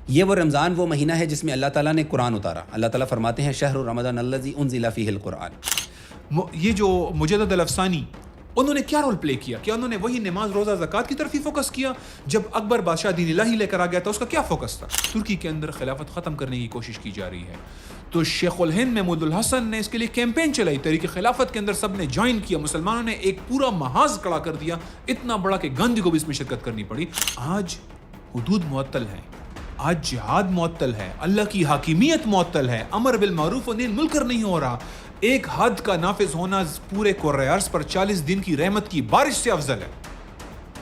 یہ وہ رمضان وہ مہینہ ہے جس میں اللہ تعالیٰ نے قرآن اتارا. اللہ تعالیٰ فرماتے ہیں شہر رمضان الذی انزل فیہ القرآن. یہ جو مجدد الافسانی انہوں نے کیا رول پلے کیا؟ کیا انہوں نے وہی نماز روزہ زکوٰۃ کی طرف ہی فوکس کیا؟ جب اکبر بادشاہ دین الہی لے کر آ گیا تھا اس کا کیا فوکس تھا؟ ترکی کے اندر خلافت ختم کرنے کی کوشش کی جا رہی ہے، تو شیخ الہند محمود الحسن نے اس کے لیے کیمپین چلائی، تحریک خلافت کے اندر سب نے جوائن کیا، مسلمانوں نے ایک پورا محاذ کھڑا کر دیا، اتنا بڑا کہ گاندھی کو بھی اس میں شرکت کرنی پڑی. آج حدود معطل ہیں، آج جہاد معطل ہے، اللہ کی حاکمیت معطل ہے، امر بالمعروف و نہی عن المنکر نہیں ہو رہا. ایک حد کا نافذ ہونا پورے کرۂ ارض پر 40 دن کی رحمت کی بارش سے افضل ہے.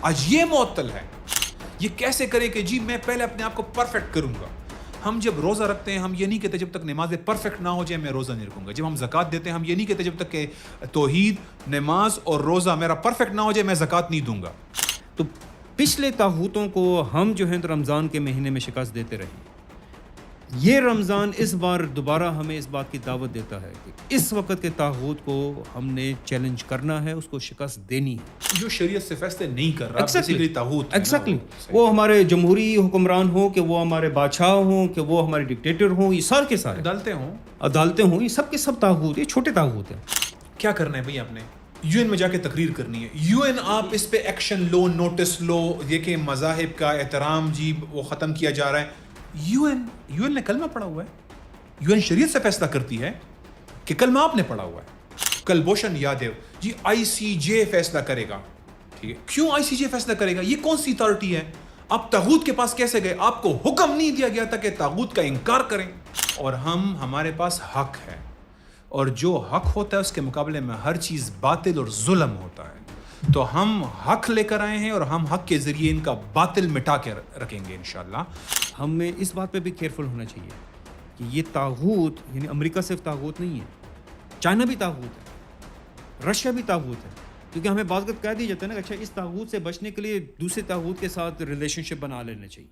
آج یہ معطل ہے. یہ کیسے کرے کہ جی میں پہلے اپنے آپ کو پرفیکٹ کروں گا. ہم جب روزہ رکھتے ہیں ہم یہ نہیں کہتے جب تک نمازیں پرفیکٹ نہ ہو جائے میں روزہ نہیں رکھوں گا. جب ہم زکوٰۃ دیتے ہیں ہم یہ نہیں کہتے جب تک کہ توحید، نماز اور روزہ میرا پرفیکٹ نہ ہو جائے میں زکوٰۃ نہیں دوں گا. تو پچھلے طاغوتوں کو ہم جو ہیں رمضان کے مہینے میں شکست دیتے رہے. یہ رمضان اس بار دوبارہ ہمیں اس بات کی دعوت دیتا ہے کہ اس وقت کے طاغوت کو ہم نے چیلنج کرنا ہے، اس کو شکست دینی ہے. جو شریعت سے فیصلے نہیں کر رہا Exactly. طاغوت Exactly. وہ ہمارے جمہوری حکمران ہوں کہ وہ ہمارے بادشاہ ہوں کہ وہ ہمارے ڈکٹیٹر ہوں، یہ سارے کے سارے عدالتیں ہوں، یہ سب کے سب طاغوت، یہ چھوٹے طاغوت ہیں. کیا کرنا ہے بھئی آپ نے؟ یو این میں جا کے تقریر کرنی ہے. یو این آپ اس پہ ایکشن لو، نوٹس لو، یہ کہ مذاہب کا احترام جی وہ ختم کیا جا رہا ہے. یو این نے کلمہ پڑھا ہوا ہے. یو این شریعت سے فیصلہ کرتی ہے کہ کلمہ آپ نے پڑھا ہوا ہے. کلبھوشن یادیو جی آئی سی جے فیصلہ کرے گا. ٹھیک ہے، کیوں آئی سی جے فیصلہ کرے گا؟ یہ کون سی اتھارٹی ہے؟ آپ طاغوت کے پاس کیسے گئے؟ آپ کو حکم نہیں دیا گیا تھا کہ طاغوت کا انکار کریں. اور ہمارے پاس حق ہے، اور جو حق ہوتا ہے اس کے مقابلے میں ہر چیز باطل اور ظلم ہوتا ہے. تو ہم حق لے کر آئے ہیں اور ہم حق کے ذریعے ان کا باطل مٹا کے رکھیں گے انشاءاللہ. ہمیں اس بات پہ بھی کیئرفل ہونا چاہیے کہ یہ طاغوت یعنی امریکہ صرف طاغوت نہیں ہے، چائنا بھی طاغوت ہے، رشیا بھی طاغوت ہے. کیونکہ ہمیں بعض وقت کہہ دیا جاتا ہے نا کہ اچھا اس طاغوت سے بچنے کے لیے دوسرے طاغوت کے ساتھ ریلیشن شپ بنا لینا چاہیے.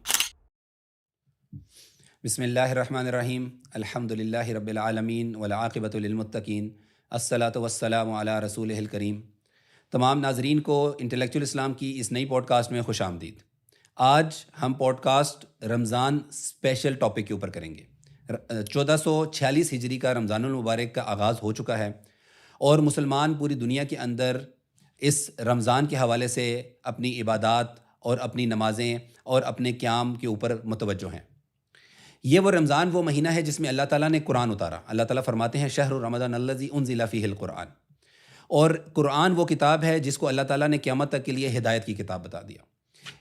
بسم اللہ الرحمن الرحیم. الحمد للہ رب العالمین والعاقبۃ للمتقین، الصلاۃ والسلام علی رسولہ الکریم. تمام ناظرین کو انٹلیکچوئل اسلام کی اس نئی پوڈ کاسٹ میں خوش آمدید. آج ہم پوڈ کاسٹ رمضان اسپیشل ٹاپک کے اوپر کریں گے. 1446 ہجری کا رمضان المبارک کا آغاز ہو چکا ہے اور مسلمان پوری دنیا کے اندر اس رمضان کے حوالے سے اپنی عبادات اور اپنی نمازیں اور اپنے قیام کے اوپر متوجہ ہیں. یہ وہ رمضان وہ مہینہ ہے جس میں اللہ تعالیٰ نے قرآن اتارا. اللہ تعالیٰ فرماتے ہیں شہر رمضان الذی انزل فیہ القرآن. اور قرآن وہ کتاب ہے جس کو اللہ تعالیٰ نے قیامت تک کے لیے ہدایت کی کتاب بتا دیا.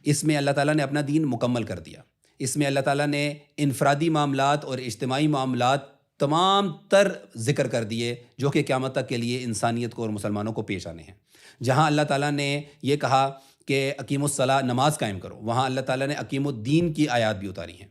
اس میں اللہ تعالیٰ نے اپنا دین مکمل کر دیا. اس میں اللہ تعالیٰ نے انفرادی معاملات اور اجتماعی معاملات تمام تر ذکر کر دیے جو کہ قیامت تک کے لیے انسانیت کو اور مسلمانوں کو پیش آنے ہیں. جہاں اللہ تعالیٰ نے یہ کہا کہ اقیم الصلاۃ، نماز قائم کرو، وہاں اللہ تعالیٰ نے اقیم الدین کی آیات بھی اتاری ہیں،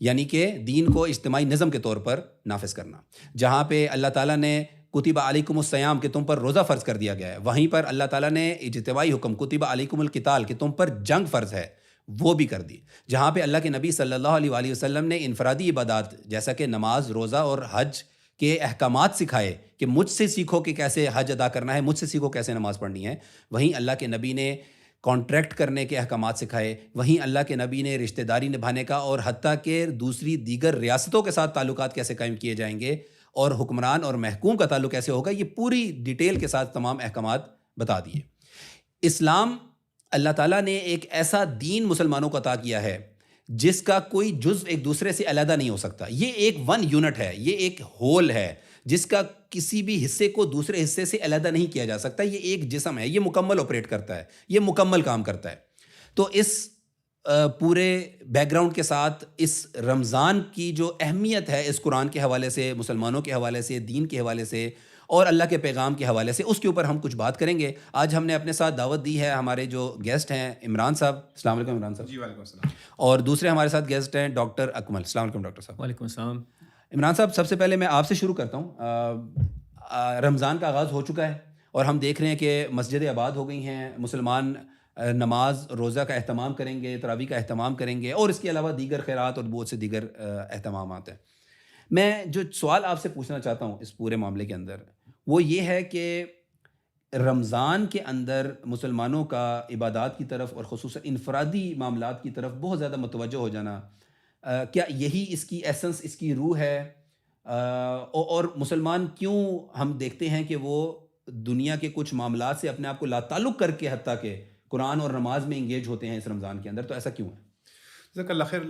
یعنی کہ دین کو اجتماعی نظم کے طور پر نافذ کرنا. جہاں پہ اللہ تعالیٰ نے کتب علیکم الصیام کہ تم پر روزہ فرض کر دیا گیا ہے، وہیں پر اللہ تعالیٰ نے اجتماعی حکم کتب علیکم القتال کہ تم پر جنگ فرض ہے وہ بھی کر دی. جہاں پہ اللہ کے نبی صلی اللہ علیہ وآلہ وسلم نے انفرادی عبادات جیسا کہ نماز، روزہ اور حج کے احکامات سکھائے کہ مجھ سے سیکھو کہ کیسے حج ادا کرنا ہے، مجھ سے سیکھو کیسے نماز پڑھنی ہے. وہیں اللہ کے نبی نے کانٹریکٹ کرنے کے احکامات سکھائے. وہیں اللہ کے نبی نے رشتہ داری نبھانے کا اور حتیٰ کہ دوسری دیگر ریاستوں کے ساتھ تعلقات کیسے قائم کیے جائیں گے اور حکمران اور محکوم کا تعلق کیسے ہوگا، یہ پوری ڈیٹیل کے ساتھ تمام احکامات بتا دیے. اسلام اللہ تعالیٰ نے ایک ایسا دین مسلمانوں کو عطا کیا ہے جس کا کوئی جزو ایک دوسرے سے علیحدہ نہیں ہو سکتا. یہ ایک ون یونٹ ہے، یہ ایک ہول ہے جس کا کسی بھی حصے کو دوسرے حصے سے علیحدہ نہیں کیا جا سکتا. یہ ایک جسم ہے، یہ مکمل آپریٹ کرتا ہے، یہ مکمل کام کرتا ہے. تو اس پورے بیک گراؤنڈ کے ساتھ اس رمضان کی جو اہمیت ہے اس قرآن کے حوالے سے، مسلمانوں کے حوالے سے، دین کے حوالے سے اور اللہ کے پیغام کے حوالے سے، اس کے اوپر ہم کچھ بات کریں گے. آج ہم نے اپنے ساتھ دعوت دی ہے ہمارے جو گیسٹ ہیں عمران صاحب. السلام علیکم عمران صاحب. جی وعلیکم السلام. اور دوسرے ہمارے ساتھ گیسٹ ہیں ڈاکٹر اکمل. السلام علیکم ڈاکٹر صاحب. وعلیکم السلام. عمران صاحب، سب سے پہلے میں آپ سے شروع کرتا ہوں. رمضان کا آغاز ہو چکا ہے اور ہم دیکھ رہے ہیں کہ مسجدیں آباد ہو گئی ہیں، مسلمان نماز روزہ کا اہتمام کریں گے، تراویح کا اہتمام کریں گے اور اس کے علاوہ دیگر خیرات اور بہت سے دیگر اہتمامات ہیں. میں جو سوال آپ سے پوچھنا چاہتا ہوں اس پورے معاملے کے اندر وہ یہ ہے کہ رمضان کے اندر مسلمانوں کا عبادات کی طرف اور خصوصاً انفرادی معاملات کی طرف بہت زیادہ متوجہ ہو جانا کیا یہی اس کی ایسنس، اس کی روح ہے؟ اور مسلمان کیوں ہم دیکھتے ہیں کہ وہ دنیا کے کچھ معاملات سے اپنے آپ کو لا تعلق کر کے حتیٰ کہ قرآن اور نماز میں انگیج ہوتے ہیں اس رمضان کے اندر؟ تو ایسا کیوں ہے؟ جزاک اللہ خیر.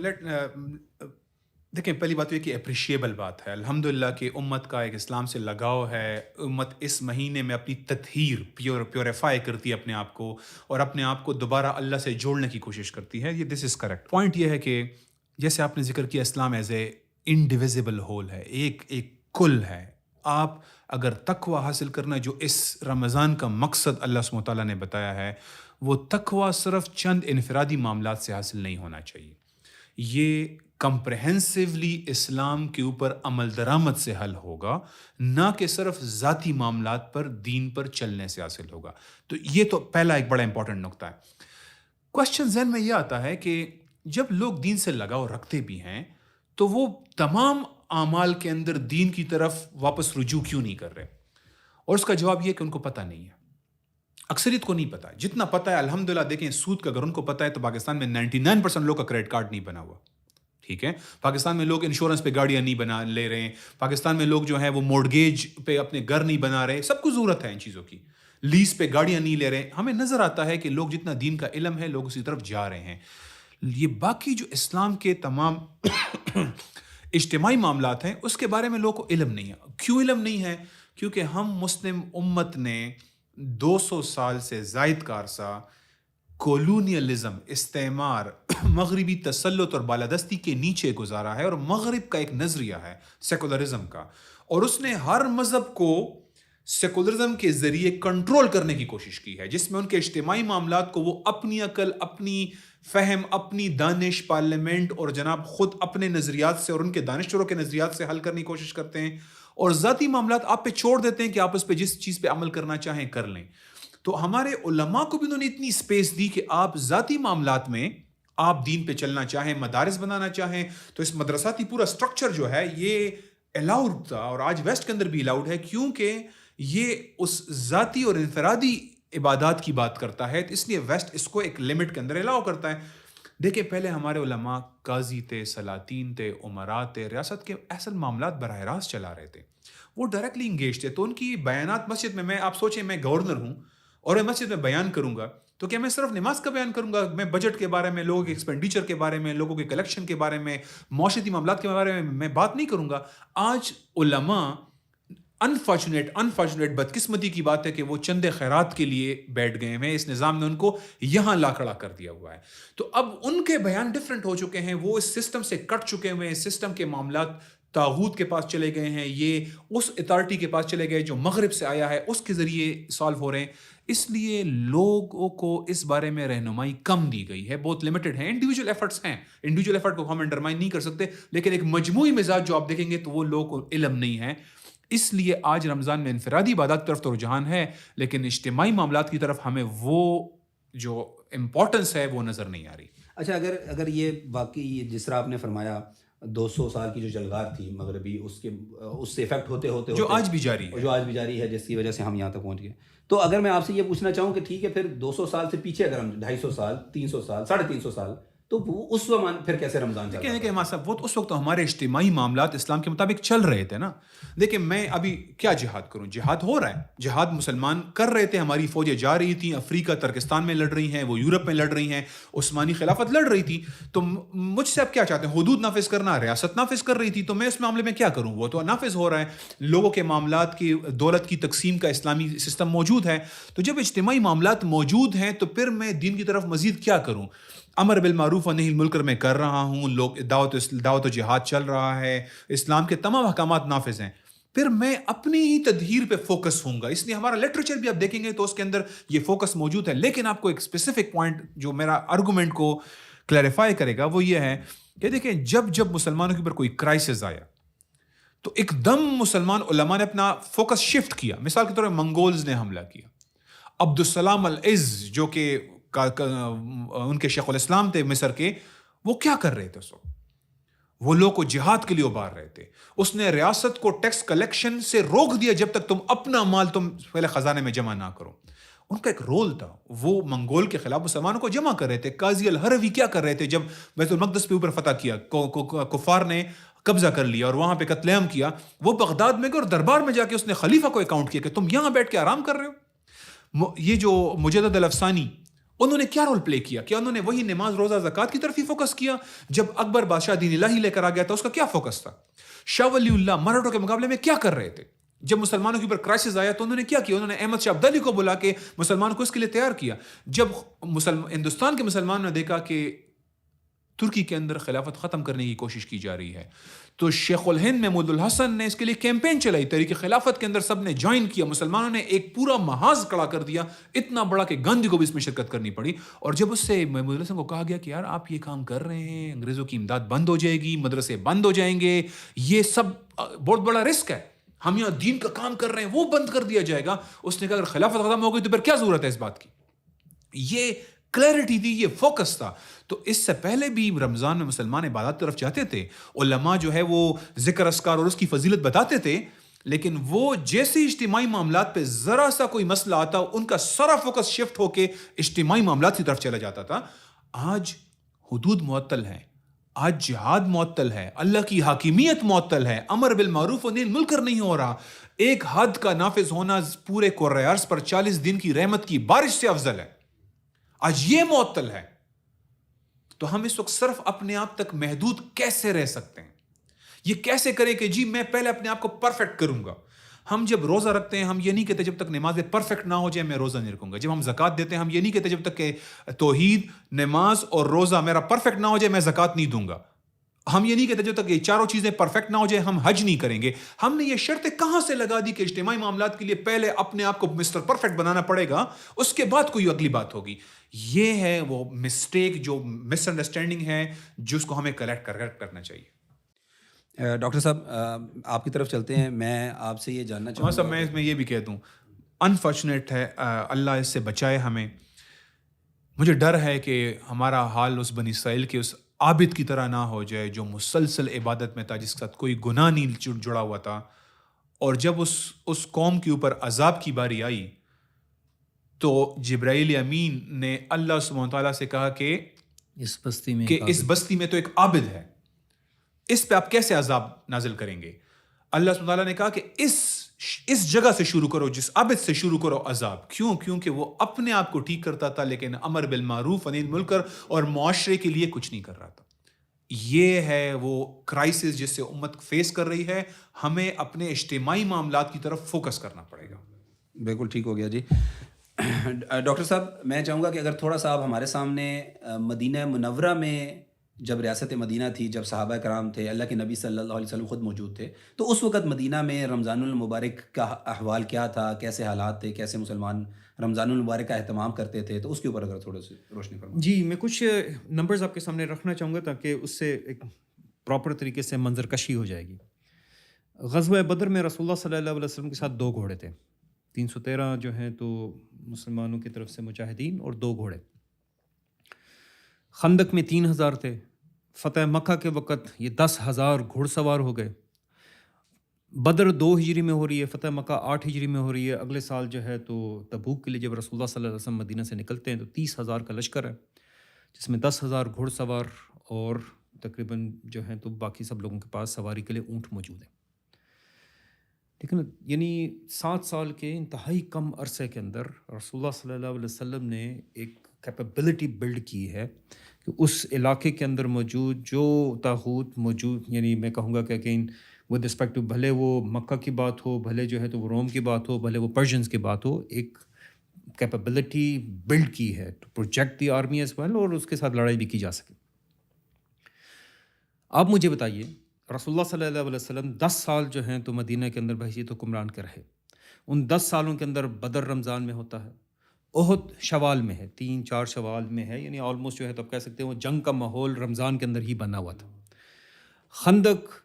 دیکھیں، پہلی بات یہ کہ اپریشیبل بات ہے الحمدللہ کہ امت کا ایک اسلام سے لگاؤ ہے. امت اس مہینے میں اپنی تطہیر پیوریفائی کرتی ہے اپنے آپ کو، اور اپنے آپ کو دوبارہ اللہ سے جوڑنے کی کوشش کرتی ہے. یہ دس از کریکٹ. پوائنٹ یہ ہے کہ جیسے آپ نے ذکر کیا، اسلام ایز اے انڈیویزیبل ہول ہے، ایک کل ہے. آپ اگر تقوی حاصل کرنا جو اس رمضان کا مقصد اللہ سبحانہ تعالیٰ نے بتایا ہے، وہ تقوی صرف چند انفرادی معاملات سے حاصل نہیں ہونا چاہیے. یہ کمپریہنسولی اسلام کے اوپر عمل درآمد سے حل ہوگا، نہ کہ صرف ذاتی معاملات پر دین پر چلنے سے حاصل ہوگا. تو یہ تو پہلا ایک بڑا امپورٹنٹ نقطہ ہے. کوشچن ذہن میں یہ آتا ہے کہ جب لوگ دین سے لگاؤ رکھتے بھی ہیں تو وہ تمام اعمال کے اندر دین کی طرف واپس رجوع کیوں نہیں کر رہے؟ اور اس کا جواب یہ کہ ان کو پتہ نہیں ہے. اکثریت کو نہیں پتہ. جتنا پتہ ہے الحمدللہ، دیکھیں سود کا اگر ان کو پتہ ہے تو پاکستان میں 99% لوگ کا کریڈٹ کارڈ نہیں بنا ہوا. ٹھیک ہے، پاکستان میں لوگ انشورنس پہ گاڑیاں نہیں بنا لے رہے ہیں. پاکستان میں لوگ جو ہیں وہ مورگیج پہ اپنے گھر نہیں بنا رہے. سب کو ضرورت ہے ان چیزوں کی. لیز پہ گاڑیاں نہیں لے رہے. ہمیں نظر آتا ہے کہ لوگ جتنا دین کا علم ہے لوگ اسی طرف جا رہے ہیں. یہ باقی جو اسلام کے تمام اجتماعی معاملات ہیں اس کے بارے میں لوگوں کو علم نہیں ہے. کیوں علم نہیں ہے؟ کیونکہ ہم مسلم امت نے 200 سال سے زائد کا عرصہ کولونیلزم، استعمار، مغربی تسلط اور بالادستی کے نیچے گزارا ہے. اور مغرب کا ایک نظریہ ہے سیکولرزم کا، اور اس نے ہر مذہب کو سیکولرزم کے ذریعے کنٹرول کرنے کی کوشش کی ہے، جس میں ان کے اجتماعی معاملات کو وہ اپنی عقل، اپنی فہم، اپنی دانش، پارلیمنٹ اور جناب خود اپنے نظریات سے اور ان کے دانشوروں کے نظریات سے حل کرنے کی کوشش کرتے ہیں، اور ذاتی معاملات آپ پہ چھوڑ دیتے ہیں کہ آپ اس پہ جس چیز پہ عمل کرنا چاہیں کر لیں. تو ہمارے علماء کو بھی انہوں نے اتنی سپیس دی کہ آپ ذاتی معاملات میں آپ دین پہ چلنا چاہیں، مدارس بنانا چاہیں، تو اس مدرساتی پورا سٹرکچر جو ہے یہ الاؤڈ تھا، اور آج ویسٹ کے اندر بھی الاؤڈ ہے، کیونکہ یہ اس ذاتی اور انفرادی عبادات کی بات کرتا ہے. تو اس لیے ویسٹ اس کو ایک لمٹ کے اندر الاؤ کرتا ہے. دیکھیں، پہلے ہمارے علماء قاضی تھے، سلاطین تھے، امراء تھے، ریاست کے اصل معاملات براہ راست چلا رہے تھے. وہ ڈائریکٹلی انگیج تھے. تو ان کی بیانات مسجد میں آپ سوچیں میں گورنر ہوں اور میں مسجد میں بیان کروں گا تو کیا میں صرف نماز کا بیان کروں گا؟ میں بجٹ کے بارے میں، لوگوں کے ایکسپینڈیچر کے بارے میں، لوگوں کے کلیکشن کے بارے میں، معاشرتی معاملات کے بارے میں بات نہیں کروں گا. آج علماء انفارچونیٹ بدقسمتی کی بات ہے کہ وہ چند خیرات کے لیے بیٹھ گئے ہیں. اس نظام نے ان کو یہاں لا کھڑا کر دیا ہوا ہے. تو اب ان کے بیان ڈفرینٹ ہو چکے ہیں. وہ اس سسٹم سے کٹ چکے ہوئے ہیں. سسٹم کے معاملات طاغوت کے پاس چلے گئے ہیں. یہ اس اتھارٹی کے پاس چلے گئے جو مغرب سے آیا ہے، اس کے ذریعے سالو ہو رہے ہیں. اس لیے لوگوں کو اس بارے میں رہنمائی کم دی گئی ہے، بہت لمیٹڈ ہے. انڈیویجول ایفرٹس ہیں، انڈیویجول ایفرٹ کو ہم انڈرمائن نہیں کر سکتے، لیکن ایک مجموعی مزاج جو آپ دیکھیں گے تو وہ لوگوں کو علم نہیں ہے. اس لیے آج رمضان میں انفرادی عبادات کی طرف تو رجحان ہے، لیکن اجتماعی معاملات کی طرف ہمیں وہ جو امپورٹنس ہے وہ نظر نہیں آ رہی. اچھا، اگر یہ واقعی جس طرح آپ نے فرمایا 200 سال کی جو جلگار تھی مغربی، اس سے افیکٹ ہوتے جو آج بھی جاری ہے، جس کی وجہ سے ہم یہاں تک پہنچ گئے. تو اگر میں آپ سے یہ پوچھنا چاہوں کہ ٹھیک ہے، پھر 200 سال سے پیچھے اگر ہم 250 سال، 300 سال، 350 سال، تو اس وقت پھر کیسے رمضان چل رہا ہے؟ دیکھیں صاحب، وہ تو اس وقت ہمارے اجتماعی معاملات اسلام کے مطابق چل رہے تھے نا. دیکھیں، میں ابھی کیا جہاد کروں؟ جہاد ہو رہا ہے، جہاد مسلمان کر رہے تھے. ہماری فوجیں جا رہی تھیں افریقہ، ترکستان میں لڑ رہی ہیں، وہ یورپ میں لڑ رہی ہیں، عثمانی خلافت لڑ رہی تھی. تو مجھ سے اب کیا چاہتے ہیں؟ حدود نافذ کرنا. ریاست نافذ کر رہی تھی تو میں اس معاملے میں کیا کروں؟ وہ تو نافذ ہو رہا ہے. لوگوں کے معاملات کی، دولت کی تقسیم کا اسلامی سسٹم موجود ہے. تو جب اجتماعی معاملات موجود ہیں تو پھر میں دین کی طرف مزید کیا کروں؟ امر بالمعروف و نہی المنکر میں کر رہا ہوں، لوگ دعوت و جہاد چل رہا ہے، اسلام کے تمام احکامات نافذ ہیں. پھر میں اپنی ہی تدہیر پہ فوکس ہوں گا. اس لیے ہمارا لٹریچر بھی آپ دیکھیں گے تو اس کے اندر یہ فوکس موجود ہے. لیکن آپ کو ایک اسپیسیفک پوائنٹ جو میرا آرگومنٹ کو کلیریفائی کرے گا وہ یہ ہے کہ دیکھیں، جب مسلمانوں کے اوپر کوئی کرائسس آیا تو ایک دم مسلمان علماء نے اپنا فوکس شفٹ کیا. مثال کے طور پر منگولز نے حملہ کیا. عبدالسلام العز جو کہ ان کے شیخ الاسلام تھے مصر کے، وہ کیا کر رہے تھے اس وقت؟ وہ لوگ کو جہاد کے لیے ابھار رہے تھے. اس نے ریاست کو ٹیکس کلیکشن سے روک دیا جب تک تم اپنا مال تم پہلے خزانے میں جمع نہ کرو. ان کا ایک رول تھا. وہ منگول کے خلاف مسلمانوں کو جمع کر رہے تھے. قاضی الحروی کیا کر رہے تھے جب بیت المقدس پہ اوپر فتح کیا, کفار نے قبضہ کر لیا اور وہاں پہ قتل عام کیا, وہ بغداد میں گئے اور دربار میں جا کے اس نے خلیفہ کو اکاؤنٹ کیا کہ تم یہاں بیٹھ کے آرام کر رہے ہو. یہ جو مجدد الافسانی, انہوں نے کیا رول پلے کیا؟ کیا انہوں نے وہی نماز روزہ زکوٰۃ کی طرف ہی فوکس کیا؟ جب اکبر بادشاہ دین الہی لے کر آ گیا تھا اس کا کیا فوکس تھا؟ شاہ ولی اللہ مراٹھوں کے مقابلے میں کیا کر رہے تھے؟ جب مسلمانوں کے اوپر کرائسس آیا تو انہوں نے کیا کیا؟ انہوں نے احمد شاہ عبدالی کو بلا کے مسلمانوں کو اس کے لیے تیار کیا. جب ہندوستان کے مسلمانوں نے دیکھا کہ ترکی کے اندر خلافت ختم کرنے کی کوشش کی جا رہی ہے تو شیخ الہند محمود الحسن نے اس کے لیے کیمپین چلائی. تحریک خلافت کے اندر سب نے جوائن کیا. مسلمانوں نے ایک پورا محاذ کھڑا کر دیا, اتنا بڑا کہ گاندھی کو بھی اس میں شرکت کرنی پڑی. اور جب اس سے محمود الحسن کو کہا گیا کہ یار آپ یہ کام کر رہے ہیں, انگریزوں کی امداد بند ہو جائے گی, مدرسے بند ہو جائیں گے, یہ سب بہت بڑا رسک ہے, ہم یہاں دین کا کام کر رہے ہیں, وہ بند کر دیا جائے گا. اس نے کہا اگر خلافت ختم ہو گئی تو پھر کیا ضرورت ہے اس بات کی. یہ کلیئرٹی تھی, یہ فوکس تھا. تو اس سے پہلے بھی رمضان میں مسلمان عبادات طرف جاتے تھے. علماء جو ہے وہ ذکر اذکار اور اس کی فضیلت بتاتے تھے, لیکن وہ جیسے اجتماعی معاملات پہ ذرا سا کوئی مسئلہ آتا ان کا سارا فوکس شفٹ ہو کے اجتماعی معاملات کی طرف چلا جاتا تھا. آج حدود معطل ہیں, آج جہاد معطل ہے, اللہ کی حاکمیت معطل ہے, امر بالمعروف و نہی عن المنکر نہیں ہو رہا. ایک حد کا نافذ ہونا پورے کرۂ ارض پر 40 دن کی رحمت کی بارش سے افضل ہے. آج یہ معطل ہے. تو ہم اس وقت صرف اپنے آپ تک محدود کیسے رہ سکتے ہیں؟ یہ کیسے کریں کہ جی میں پہلے اپنے آپ کو پرفیکٹ کروں گا. ہم جب روزہ رکھتے ہیں ہم یہ نہیں کہتے جب تک نمازیں پرفیکٹ نہ ہو جائے میں روزہ نہیں رکھوں گا. جب ہم زکوٰۃ دیتے ہیں ہم یہ نہیں کہتے جب تک کہ توحید, نماز اور روزہ میرا پرفیکٹ نہ ہو جائے میں زکوٰۃ نہیں دوں گا. ہم یہ نہیں کہتے جب تک یہ چاروں چیزیں پرفیکٹ نہ ہو جائے ہم حج نہیں کریں گے. ہم نے یہ شرطیں کہاں سے لگا دی کہ اجتماعی معاملات کے لیے پہلے اپنے آپ کو مسٹر پرفیکٹ بنانا پڑے گا, اس کے بعد کوئی اگلی بات ہوگی. یہ ہے وہ مسٹیک, جو مس انڈرسٹینڈنگ ہے, جس کو ہمیں کریکٹ کرنا چاہیے. ڈاکٹر صاحب آپ کی طرف چلتے ہیں. میں آپ سے یہ جاننا چاہوں گا, میں اس میں یہ بھی کہہ دوں, انفارچونیٹ ہے, اللہ اس سے بچائے ہمیں. مجھے ڈر ہے کہ ہمارا حال اس بنی اسرائیل کے اس عابد کی طرح نہ ہو جائے جو مسلسل عبادت میں تھا, جس کے ساتھ کوئی گناہ نہیں جڑا ہوا تھا. اور جب اس قوم کے اوپر عذاب کی باری آئی تو جبرائیل امین نے اللہ سبحانہ وتعالیٰ سے کہا کہ اس بستی میں تو ایک عابد ہے, اس پہ آپ کیسے عذاب نازل کریں گے؟ اللہ سبحانہ وتعالیٰ نے کہا کہ اس جگہ سے شروع کرو, جس عابد سے شروع کرو عذاب. کیوں؟ کیونکہ وہ اپنے آپ کو ٹھیک کرتا تھا لیکن امر بالمعروف و نہی عن المنکر اور معاشرے کے لیے کچھ نہیں کر رہا تھا. یہ ہے وہ کرائسس جس سے امت فیس کر رہی ہے. ہمیں اپنے اجتماعی معاملات کی طرف فوکس کرنا پڑے گا. بالکل ٹھیک ہو گیا جی. ڈاکٹر صاحب میں چاہوں گا کہ اگر تھوڑا سا آپ ہمارے سامنے مدینہ منورہ میں جب ریاست مدینہ تھی, جب صحابہ کرام تھے, اللہ کے نبی صلی اللہ علیہ وسلم خود موجود تھے, تو اس وقت مدینہ میں رمضان المبارک کا احوال کیا تھا, کیسے حالات تھے, کیسے مسلمان رمضان المبارک کا اہتمام کرتے تھے, تو اس کے اوپر اگر تھوڑا سی روشنی فرمائیں. جی میں کچھ نمبرز آپ کے سامنے رکھنا چاہوں گا تاکہ اس سے ایک پراپر طریقے سے منظر کشی ہو جائے گی. غزوہ بدر میں رسول اللہ صلی اللہ علیہ وسلم کے ساتھ 2 گھوڑے تھے, 313 جو ہیں تو مسلمانوں کی طرف سے مجاہدین اور 2 گھوڑے. خندق میں 3000 تھے. فتح مکہ کے وقت یہ 10,000 گھوڑ سوار ہو گئے. بدر 2 ہجری میں ہو رہی ہے, فتح مکہ 8 ہجری میں ہو رہی ہے. اگلے سال جو ہے تو تبوک کے لیے جب رسول اللہ صلی اللہ علیہ وسلم مدینہ سے نکلتے ہیں تو 30,000 کا لشکر ہے, جس میں 10,000 گھوڑ سوار اور تقریباً جو ہیں تو باقی سب لوگوں کے پاس سواری کے لیے اونٹ موجود ہیں. ٹھیک ہے نا. یعنی 7 سال کے انتہائی کم عرصے کے اندر رسول اللہ صلی اللہ علیہ وسلم نے ایک کیپیبلٹی بلڈ کی ہے کہ اس علاقے کے اندر موجود جو طاغوت موجود, یعنی میں کہوں گا کہ اگین ود رسپیکٹ ٹو بھلے وہ مکہ کی بات ہو, بھلے جو ہے تو وہ روم کی بات ہو, بھلے وہ پرشینز کی بات ہو, ایک کیپیبلٹی بلڈ کی ہے to project the army as well, اور اس کے ساتھ لڑائی بھی کی جا سکے. آپ مجھے بتائیے رسول اللہ صلی اللہ علیہ وسلم 10 سال جو ہیں تو مدینہ کے اندر بحیثیت حکمران کے رہے. ان 10 سالوں کے اندر بدر رمضان میں ہوتا ہے, احد شوال میں ہے, 3-4 شوال میں ہے, یعنی آلموسٹ جو ہے تو آپ کہہ سکتے ہیں وہ جنگ کا ماحول رمضان کے اندر ہی بنا ہوا تھا. خندق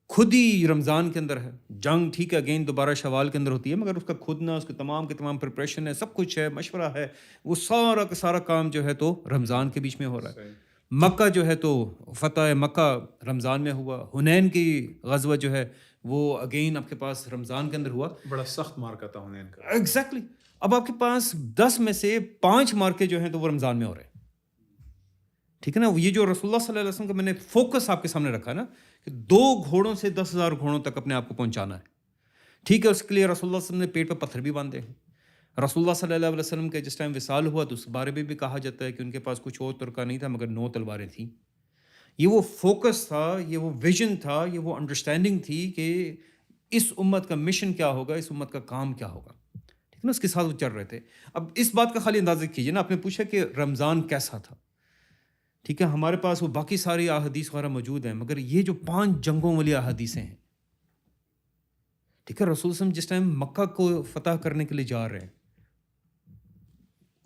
خود ہی رمضان کے اندر ہے. جنگ ٹھیک ہے اگین دوبارہ شوال کے اندر ہوتی ہے, مگر اس کا کھودنا, اس کے تمام کے تمام پریپریشن ہے, سب کچھ ہے, مشورہ ہے, وہ سارا کا سارا کام جو ہے تو رمضان کے بیچ میں ہو رہا ہے. مکہ جو ہے تو فتح مکہ رمضان میں ہوا. حنین کی غزوہ جو ہے وہ اگین آپ کے پاس رمضان کے اندر ہوا. بڑا سخت مارکا تھا حنین کا. ایگزیکٹلی. اب آپ کے پاس 10 میں سے 5 مارکے جو ہیں تو وہ رمضان میں ہو رہے ہیں. ٹھیک ہے نا. یہ جو رسول اللہ صلی اللہ علیہ وسلم کا میں نے فوکس آپ کے سامنے رکھا نا کہ 2 گھوڑوں سے 10,000 گھوڑوں تک اپنے آپ کو پہنچانا ہے. ٹھیک ہے. اس کے لیے رسول اللہ صلی اللہ علیہ وسلم نے پیٹ پہ پتھر بھی باندھے ہیں. رسول اللہ صلی اللہ علیہ وسلم کے جس ٹائم وصال ہوا تو اس بارے میں بھی کہا جاتا ہے کہ ان کے پاس کچھ اور ترکہ نہیں تھا مگر 9 تلواریں تھیں. یہ وہ فوکس تھا, یہ وہ ویژن تھا, یہ وہ انڈرسٹینڈنگ تھی کہ اس امت کا مشن کیا ہوگا, اس امت کا کام کیا ہوگا. ٹھیک ہے نا. اس کے ساتھ وہ چل رہے تھے. اب اس بات کا خالی اندازہ کیجیے نا, آپ نے پوچھا کہ رمضان کیسا تھا. ٹھیک ہے. ہمارے پاس وہ باقی ساری احادیث وغیرہ موجود ہیں مگر یہ جو 5 جنگوں والی احادیثیں ہیں, ٹھیک ہے, رسول صلی اللہ علیہ وسلم جس ٹائم مکہ کو فتح کرنے کے لیے جا رہے ہیں,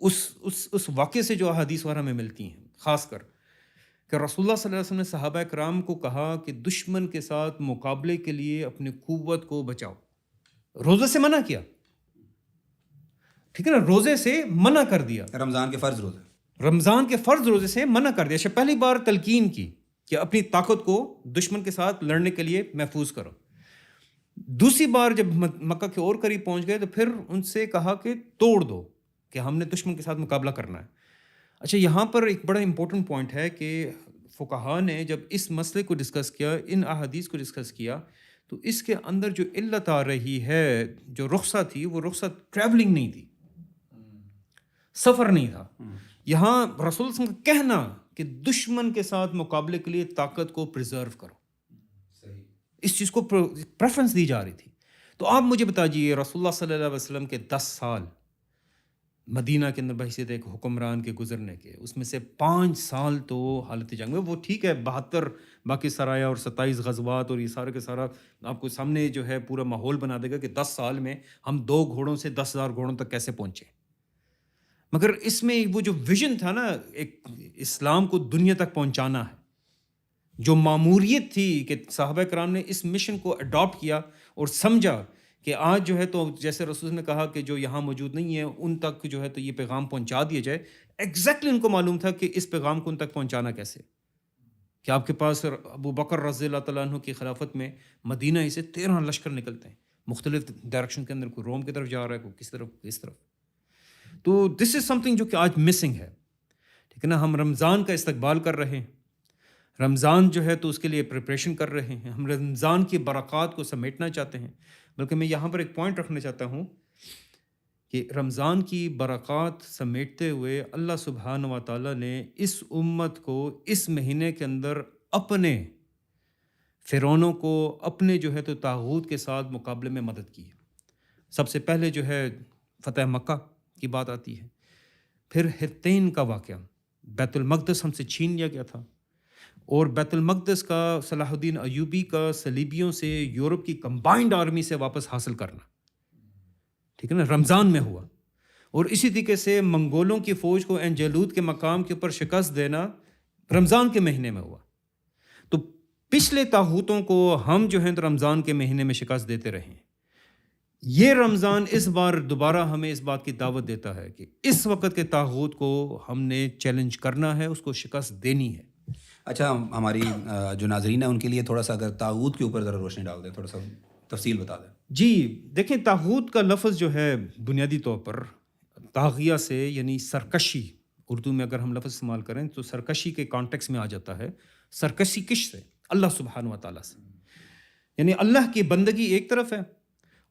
اس واقعے سے جو احادیث وغیرہ میں ملتی ہیں, خاص کر کہ رسول اللہ صلی اللہ علیہ وسلم نے صحابہ کرام کو کہا کہ دشمن کے ساتھ مقابلے کے لیے اپنی قوت کو بچاؤ. روزے سے منع کیا. ٹھیک ہے نا. روزے سے منع کر دیا. رمضان کے فرض روزے, رمضان کے فرض روزے سے منع کر دیا. پہلی بار تلقین کی کہ اپنی طاقت کو دشمن کے ساتھ لڑنے کے لیے محفوظ کرو. دوسری بار جب مکہ کے اور قریب پہنچ گئے تو پھر ان سے کہا کہ توڑ دو کہ ہم نے دشمن کے ساتھ مقابلہ کرنا ہے. اچھا, یہاں پر ایک بڑا امپورٹنٹ پوائنٹ ہے کہ فقہا نے جب اس مسئلے کو ڈسکس کیا, ان احادیث کو ڈسکس کیا, تو اس کے اندر جو علت آ رہی ہے, جو رخصت تھی, وہ رخصت ٹریولنگ نہیں تھی, سفر نہیں تھا. یہاں رسول اللہ صلی اللہ علیہ وسلم کا کہنا کہ دشمن کے ساتھ مقابلے کے لیے طاقت کو پریزرو کرو, اس چیز کو پریفرنس دی جا رہی تھی. تو آپ مجھے بتائیے رسول اللہ صلی اللہ علیہ وسلم کے 10 سال مدینہ کے اندر بحیثیت ایک حکمران کے گزرنے کے, اس میں سے 5 سال تو حالت جنگ میں, وہ ٹھیک ہے 72 باقی سرایا اور 27 غزوات اور یہ سارے کے سارا آپ کو سامنے جو ہے پورا ماحول بنا دے گا کہ 10 سال میں ہم 2 گھوڑوں سے 10,000 گھوڑوں تک کیسے پہنچے. مگر اس میں وہ جو ویژن تھا نا, ایک اسلام کو دنیا تک پہنچانا ہے, جو ماموریت تھی کہ صحابہ کرام نے اس مشن کو اڈاپٹ کیا اور سمجھا کہ آج جو ہے تو جیسے رسول نے کہا کہ جو یہاں موجود نہیں ہے ان تک جو ہے تو یہ پیغام پہنچا دیا جائے. ایگزیکٹلی ان کو معلوم تھا کہ اس پیغام کو ان تک پہنچانا کیسے, کہ آپ کے پاس ابو بکر رضی اللہ تعالیٰ عنہ کی خلافت میں مدینہ ہی سے 13 لشکر نکلتے ہیں مختلف ڈائریکشن کے اندر, کوئی روم کی طرف جا رہا ہے, کوئی کس طرف کس طرف. تو دس از سم تھنگ جو کہ آج مسنگ ہے. ٹھیک ہے نا. ہم رمضان کا استقبال کر رہے ہیں, رمضان جو ہے تو اس کے لیے پریپریشن کر رہے ہیں, ہم رمضان کی برکات کو سمیٹنا چاہتے ہیں. بلکہ میں یہاں پر ایک پوائنٹ رکھنا چاہتا ہوں کہ رمضان کی برکات سمیٹتے ہوئے اللہ سبحانہ و تعالیٰ نے اس امت کو اس مہینے کے اندر اپنے فرعونوں کو, اپنے جو ہے تو طاغوت کے ساتھ مقابلے میں مدد کی. سب سے پہلے جو ہے فتح مکہ کی بات آتی ہے, پھر ہتین کا واقعہ, بیت المقدس ہم سے چھین لیا گیا تھا, اور بیت المقدس کا صلاح الدین ایوبی کا صلیبیوں سے یورپ کی کمبائنڈ آرمی سے واپس حاصل کرنا, ٹھیک ہے نا, رمضان میں ہوا. اور اسی طریقے سے منگولوں کی فوج کو عین جالوت کے مقام کے اوپر شکست دینا رمضان کے مہینے میں ہوا. تو پچھلے طاغوتوں کو ہم جو ہیں تو رمضان کے مہینے میں شکست دیتے رہے ہیں. یہ رمضان اس بار دوبارہ ہمیں اس بات کی دعوت دیتا ہے کہ اس وقت کے طاغوت کو ہم نے چیلنج کرنا ہے, اس کو شکست دینی ہے. اچھا, ہماری جو ناظرین ہیں ان کے لیے تھوڑا سا اگر طاغوت کے اوپر ذرا روشنی ڈال دیں, تھوڑا سا تفصیل بتا دیں. جی دیکھیں, طاغوت کا لفظ جو ہے بنیادی طور پر طاغیہ سے یعنی سرکشی, اردو میں اگر ہم لفظ استعمال کریں تو سرکشی کے کانٹیکس میں آ جاتا ہے. سرکشی کس سے؟ اللہ سبحانہ و تعالیٰ سے. یعنی اللہ کی بندگی ایک طرف ہے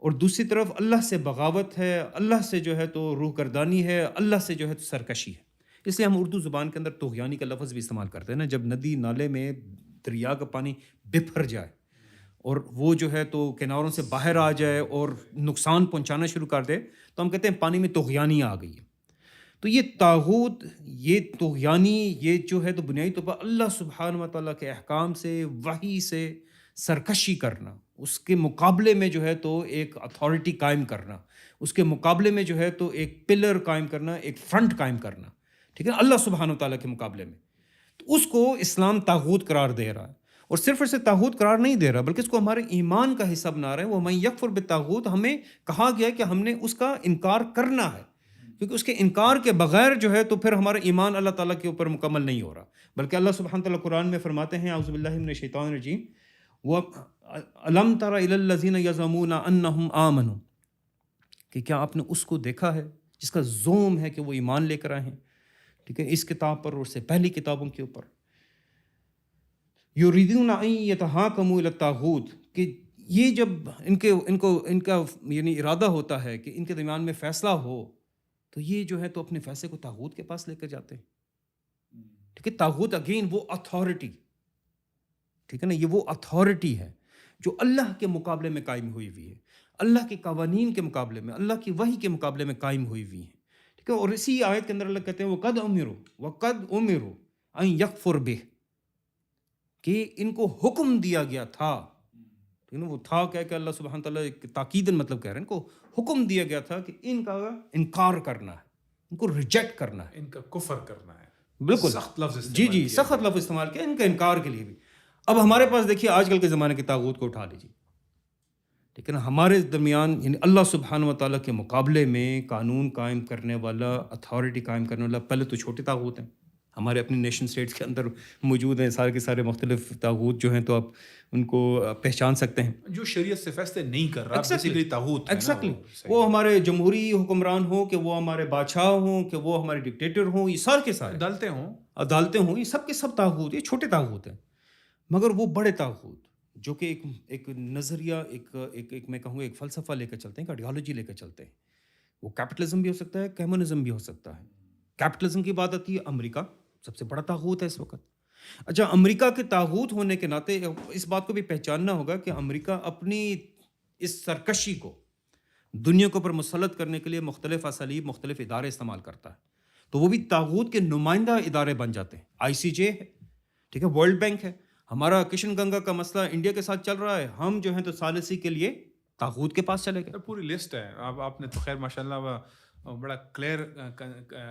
اور دوسری طرف اللہ سے بغاوت ہے, اللہ سے جو ہے تو روح گردانی ہے, اللہ سے جو ہے تو سرکشی ہے. اس لیے ہم اردو زبان کے اندر طغیانی کا لفظ بھی استعمال کرتے ہیں نا. جب ندی نالے میں دریا کا پانی بپھر جائے اور وہ جو ہے تو کناروں سے باہر آ جائے اور نقصان پہنچانا شروع کر دے تو ہم کہتے ہیں پانی میں طغیانی آ گئی ہے. تو یہ طاغوت, یہ طغیانی, یہ جو ہے تو بنیادی طور پر اللہ سبحانہ و تعالیٰ کے احکام سے, وحی سے سرکشی کرنا, اس کے مقابلے میں جو ہے تو ایک اتھارٹی قائم کرنا, اس کے مقابلے میں جو ہے تو ایک پلر قائم کرنا, ایک فرنٹ قائم کرنا, ٹھیک ہے, اللہ سبحانہ و تعالیٰ کے مقابلے میں. تو اس کو اسلام طاغوت قرار دے رہا ہے, اور صرف اسے طاغوت قرار نہیں دے رہا بلکہ اس کو ہمارے ایمان کا حصہ بنا رہا ہے. وہ من یکفر بالطاغوت, ہمیں کہا گیا کہ ہم نے اس کا انکار کرنا ہے, کیونکہ اس کے انکار کے بغیر جو ہے تو پھر ہمارا ایمان اللہ تعالیٰ کے اوپر مکمل نہیں ہو رہا. بلکہ اللہ سبحانہ تعالیٰ قرآن میں فرماتے ہیں اعوذ باللہ من الشیطان الرجیم, وَأَلَمْ تَرَ إِلَى الَّذِينَ يَزْعُمُونَ أَنَّهُمْ آمَنُوا, کہ کیا آپ نے اس کو دیکھا ہے جس کا زوم ہے کہ وہ ایمان لے کر آئے ہیں، ٹھیک ہے، اس کتاب پر اور اس سے پہلی کتابوں کے اوپر. یریدون ان یتحاکموا الی الطاغوت، کہ یہ جب ان کا یعنی ارادہ ہوتا ہے کہ ان کے درمیان میں فیصلہ ہو، تو یہ جو ہے تو اپنے فیصلے کو طاغوت کے پاس لے کر جاتے ہیں. ٹھیک ہے، طاغوت اگین وہ اتھارٹی، ٹھیک ہے نا، یہ وہ اتھارٹی ہے جو اللہ کے مقابلے میں قائم ہوئی ہوئی ہے، اللہ کے قوانین کے مقابلے میں، اللہ کی وحی کے مقابلے میں قائم ہوئی ہوئی ہے. ٹھیک ہے، اور اسی آیت کے اندر اللہ کہتے ہیں وَقَدْ أُمِرُوا أَن يَكْفُرْ بِهِ، کہ ان کو حکم دیا گیا تھا. ٹھیک ہے نا، وہ تھا کیا کہ اللہ سبحانہ تعالیٰ تاکیداً مطلب کہہ رہے ہیں، ان کو حکم دیا گیا تھا کہ ان کا انکار کرنا ہے، ان کو ریجیکٹ کرنا ہے، ان کا کفر کرنا ہے. بالکل سخت لفظ جی جی سخت لفظ استعمال کیا ان کا انکار کے لیے بھی. اب ہمارے پاس دیکھیے آج کل کے زمانے کے طاغوت کو اٹھا لیجیے، ٹھیک ہے نا، ہمارے درمیان یعنی اللہ سبحانہ و تعالیٰ کے مقابلے میں قانون قائم کرنے والا، اتھارٹی قائم کرنے والا پہلے تو چھوٹے طاغوت ہیں. ہمارے اپنے نیشن سٹیٹس کے اندر موجود ہیں سارے کے سارے مختلف طاغوت جو ہیں، تو آپ ان کو پہچان سکتے ہیں. جو شریعت سے فیصلے نہیں کر رہا، بیسیکلی طاغوت ہے. ایگزیکٹلی، وہ ہمارے جمہوری حکمران ہوں، کہ وہ ہمارے بادشاہ ہوں، کہ وہ ہمارے ڈکٹیٹر ہوں، یہ سارے کے سارے عدالتیں ہوں، یہ سب کے سب طاغوت، یہ چھوٹے طاغوت ہیں. مگر وہ بڑے طاغوت جو کہ ایک نظریہ، ایک میں کہوں ایک فلسفہ لے کر چلتے ہیں، ایک آئیڈیالوجی لے کر چلتے ہیں. وہ کیپٹلزم بھی ہو سکتا ہے، کمیونزم بھی ہو سکتا ہے. کیپٹلزم کی بات آتی ہے، امریکہ سب سے بڑا طاغوت ہے اس وقت. اچھا، امریکہ کے طاغوت ہونے کے ناطے اس بات کو بھی پہچاننا ہوگا کہ امریکہ اپنی اس سرکشی کو دنیا کے اوپر مسلط کرنے کے لیے مختلف اسالیب، مختلف ادارے استعمال کرتا ہے. تو وہ بھی طاغوت کے نمائندہ ادارے بن جاتے ہیں. ICJ ہے، ٹھیک ہے، ورلڈ بینک ہے. ہمارا کشن گنگا کا مسئلہ انڈیا کے ساتھ چل رہا ہے، ہم جو ہیں تو ثالثی کے لیے طاغوت کے پاس چلے گئے. پوری لسٹ ہے. اب آپ نے تو خیر ماشاءاللہ بڑا کلیئر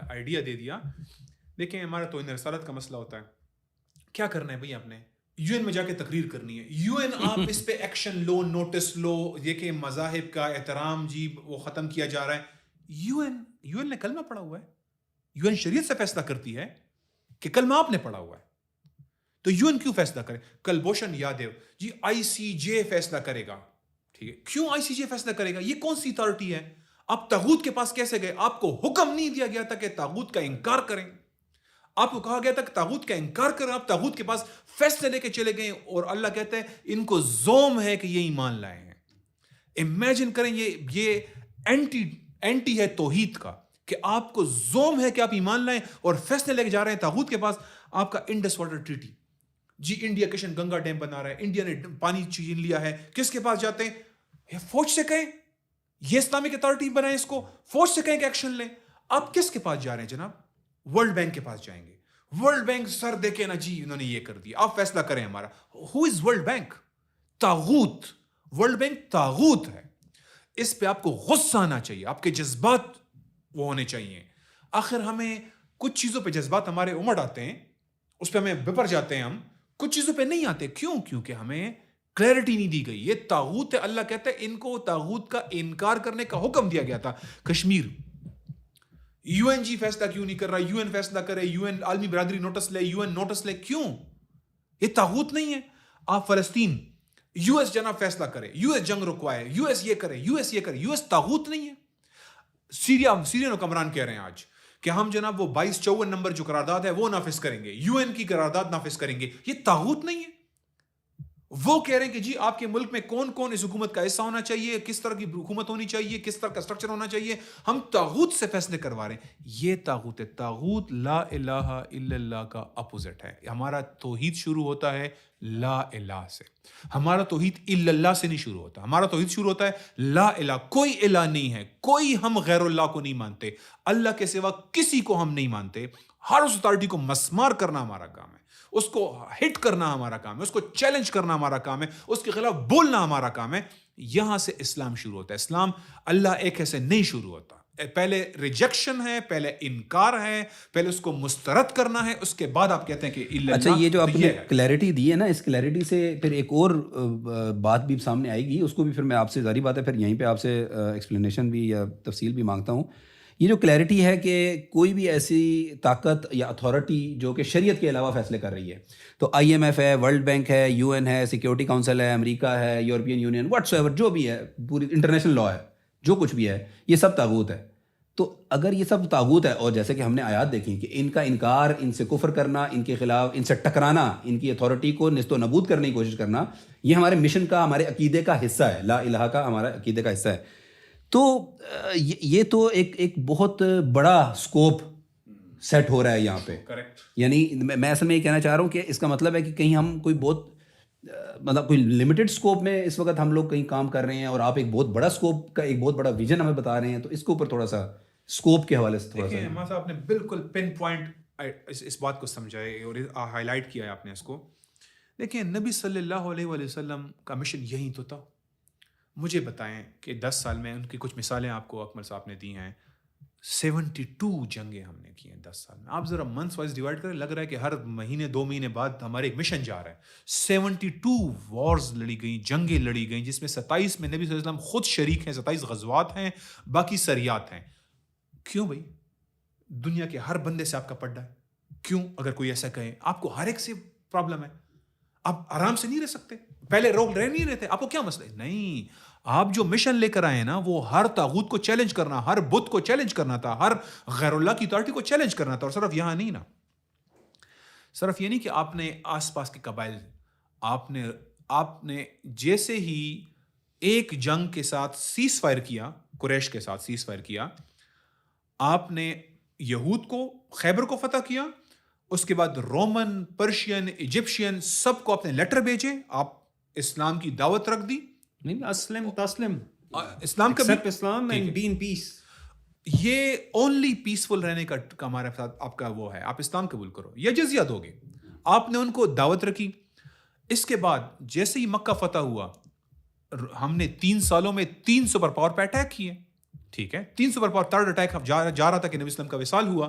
آئیڈیا دے دیا. دیکھیں، ہمارا تو رسالت کا مسئلہ ہوتا ہے، کیا کرنا ہے بھائی؟ آپ نے UN میں جا کے تقریر کرنی ہے. UN آپ اس پہ ایکشن لو، نوٹس لو، یہ کہ مذاہب کا احترام جی وہ ختم کیا جا رہا ہے. UN نے کلمہ پڑھا ہوا ہے، UN شریعت سے فیصلہ کرتی ہے کہ کلمہ آپ نے پڑھا ہوا ہے. تو UN کیوں فیصلہ کرے؟ کلبھوشن یادیو جی ICJ فیصلہ کرے گا. ٹھیک ہے، کیوں ICJ فیصلہ کرے گا؟ یہ کون سی اتھارٹی ہے؟ آپ طاغوت کے پاس کیسے گئے؟ آپ کو حکم نہیں دیا گیا تھا کہ طاغوت کا انکار کریں. آپ کو کہا گیا تھا کہ طاغوت کا انکار کریں. آپ طاغوت کے پاس فیصلے لے کے چلے گئے، اور اللہ کہتے ہیں ان کو زوم ہے کہ یہ ایمان لائے ہیں. امیجن کریں، یہ اینٹی ہے توحید کا، کہ آپ کو زوم ہے کہ آپ ایمان لائیں اور فیصلے لے کے جا رہے ہیں طاغوت کے پاس. آپ کا انڈس واٹر ٹریٹی، جی انڈیا کشن گنگا ڈیم بنا رہا ہے، انڈیا نے پانی چھین لیا ہے، کس کے پاس جاتے ہیں؟ فوج سے کہیں، یہ اسلامک اتھارٹی بنائے اس کو، فوج سے کہیں کہ ایکشن لیں. آپ کس کے پاس جا رہے ہیں جناب؟ ورلڈ بینک کے پاس جائیں گے. ورلڈ بینک سر دیکھے نا جی انہوں نے یہ کر دیا، آپ فیصلہ کریں ہمارا. Who is world bank? طاغوت. ورلڈ بینک طاغوت ہے. اس پہ آپ کو غصہ آنا چاہیے، آپ کے جذبات وہ ہونے چاہیے. آخر ہمیں کچھ چیزوں پہ جذبات ہمارے امڑ آتے ہیں، اس پہ ہمیں بپر جاتے ہیں ہم، کچھ چیزوں پہ نہیں آتے. کیوں؟ کیونکہ ہمیں کلیئرٹی نہیں دی گئی. یہ طاغوت ہے. اللہ کہتا ہے ان کو طاغوت کا انکار کرنے کا حکم دیا گیا تھا. کشمیر UN جی فیصلہ کیوں نہیں کر رہا؟ UN فیصلہ کرے، UN عالمی برادری نوٹس لے، UN نوٹس لے. کیوں؟ یہ طاغوت نہیں ہے. آپ فلسطین، US جناب فیصلہ کرے، US جنگ رکوائے، US یہ کرے، US یہ کرے. US طاغوت نہیں ہے. سیرین حکمران کہہ رہے ہیں آج کہ ہم جناب وہ 2254 نمبر جو قرارداد ہے وہ نافذ کریں گے، UN کی قرارداد نافذ کریں گے. یہ طاغوت نہیں ہے. وہ کہہ رہے ہیں کہ جی آپ کے ملک میں کون کون اس حکومت کا حصہ ہونا چاہیے، کس طرح کی حکومت ہونی چاہیے، کس طرح کا اسٹرکچر ہونا چاہیے. ہم طاغوت سے فیصلے کروا رہے ہیں. یہ طاغوت ہے. طاغوت لا الہ الا اللہ کا اپوزٹ ہے. ہمارا توحید شروع ہوتا ہے لا الہ سے. ہمارا توحید الا اللہ سے نہیں شروع ہوتا. ہمارا توحید شروع ہوتا ہے لا الہ. کوئی الہ نہیں ہے، کوئی ہم غیر اللہ کو نہیں مانتے، اللہ کے سوا کسی کو ہم نہیں مانتے. ہر اس اتھارٹی کو مسمار کرنا ہمارا کام ہے، اس کو ہٹ کرنا ہمارا کام ہے، اس کو چیلنج کرنا ہمارا کام ہے، اس کے خلاف بولنا ہمارا کام ہے. یہاں سے اسلام شروع ہوتا ہے. اسلام اللہ ایک ایسے نہیں شروع ہوتا. پہلے ریجیکشن ہے، پہلے انکار ہے، پہلے اس کو مسترد کرنا ہے، اس کے بعد آپ کہتے ہیں کہ اچھا یہ جو آپ نے کلیئرٹی دی ہے نا، اس کلیئرٹی سے پھر ایک اور بات بھی سامنے آئے گی، اس کو بھی پھر میں آپ سے ظاہری بات ہے پھر یہیں پہ آپ سے ایکسپلینیشن بھی یا تفصیل بھی مانگتا ہوں. یہ جو کلیئرٹی ہے کہ کوئی بھی ایسی طاقت یا اتھارٹی جو کہ شریعت کے علاوہ فیصلے کر رہی ہے، تو IMF ہے، ورلڈ بینک ہے، UN ہے، سیکیورٹی کاؤنسل ہے، امریکہ ہے، یورپین یونین، واٹس ایور جو بھی ہے، پوری انٹرنیشنل لا ہے، جو کچھ بھی ہے، یہ سب طاغوت ہے. تو اگر یہ سب طاغوت ہے، اور جیسے کہ ہم نے آیات دیکھی کہ ان کا انکار، ان سے کفر کرنا، ان کے خلاف ان سے ٹکرانا، ان کی اتھارٹی کو نیست و نابود کرنے کی کوشش کرنا، یہ ہمارے مشن کا، ہمارے عقیدے کا حصہ ہے، لا الہ کا ہمارا عقیدے کا حصہ ہے. تو یہ تو ایک بہت بڑا اسکوپ سیٹ ہو رہا ہے یہاں پہ. یعنی میں اصل میں یہ کہنا چاہ رہا ہوں کہ اس کا مطلب ہے کہ کہیں ہم کوئی بہت مطلب کوئی لمیٹڈ اسکوپ میں اس وقت ہم لوگ کہیں کام کر رہے ہیں، اور آپ ایک بہت بڑا اسکوپ کا ایک بہت بڑا ویژن ہمیں بتا رہے ہیں. تو اس کے اوپر تھوڑا سا اسکوپ کے حوالے سے تھوڑا سا. دیکھیں آپ نے بالکل پن پوائنٹ اس بات کو سمجھائے اور ہائی لائٹ کیا ہے آپ نے اس کو. دیکھیں نبی صلی اللہ علیہ وآلہ وسلم کا مشن یہی تو تھا. مجھے بتائیں کہ 10 سال میں، ان کی کچھ مثالیں آپ کو اکمل صاحب نے دی ہیں، 72 جنگیں ہم نے کی ہیں 10 سال میں. آپ ذرا منتھس وائز ڈیوائڈ کریں، لگ رہا ہے کہ ہر مہینے 2 مہینے بعد ہمارے ایک مشن جا رہا ہے. 72 وارز لڑی گئیں، جنگیں لڑی گئیں، جس میں 27 میں نبی صلی اللہ علیہ وسلم خود شریک ہیں، 27 غزوات ہیں، باقی سریات ہیں. کیوں بھائی؟ دنیا کے ہر بندے سے آپ کا پڑا ہے. کیوں؟ اگر کوئی ایسا کہے آپ کو ہر ایک سے پرابلم ہے، آپ آرام سے نہیں رہ سکتے، پہلے رہ نہیں رہتے، آپ کو کیا مسئلہ ہے؟ نہیں، آپ جو مشن لے کر آئے نا، وہ ہر طاغوت کو چیلنج کرنا، ہر بت کو چیلنج کرنا تھا، ہر غیر اللہ کی اتھارٹی کو چیلنج کرنا تھا. اور صرف یہاں نہیں نا، صرف یہ نہیں کہ آپ نے آس پاس کے قبائل، آپ نے جیسے ہی ایک جنگ کے ساتھ سیز فائر کیا، قریش کے ساتھ سیز فائر کیا، آپ نے یہود کو، خیبر کو فتح کیا، اس کے بعد رومن، پرشین، ایجپشین سب کو اپنے لیٹر بھیجے، آپ اسلام کی دعوت رکھ دی. نہیں، اسلم تسلم، اسلام کا accept Islam and be in peace. یہ اونلی پیسفل رہنے کا ہمارے ساتھ آپ کا وہ ہے، آپ اسلام قبول کرو یا جزیہ دو گے. آپ نے ان کو دعوت رکھی. اس کے بعد جیسے ہی مکہ فتح ہوا، ہم نے 3 سالوں میں 3 سپر پاور پہ اٹیک کیے. ٹھیک ہے، 3 سپر پاور، 3rd اٹیک جا رہا تھا کہ نبی اسلام کا وصال ہوا.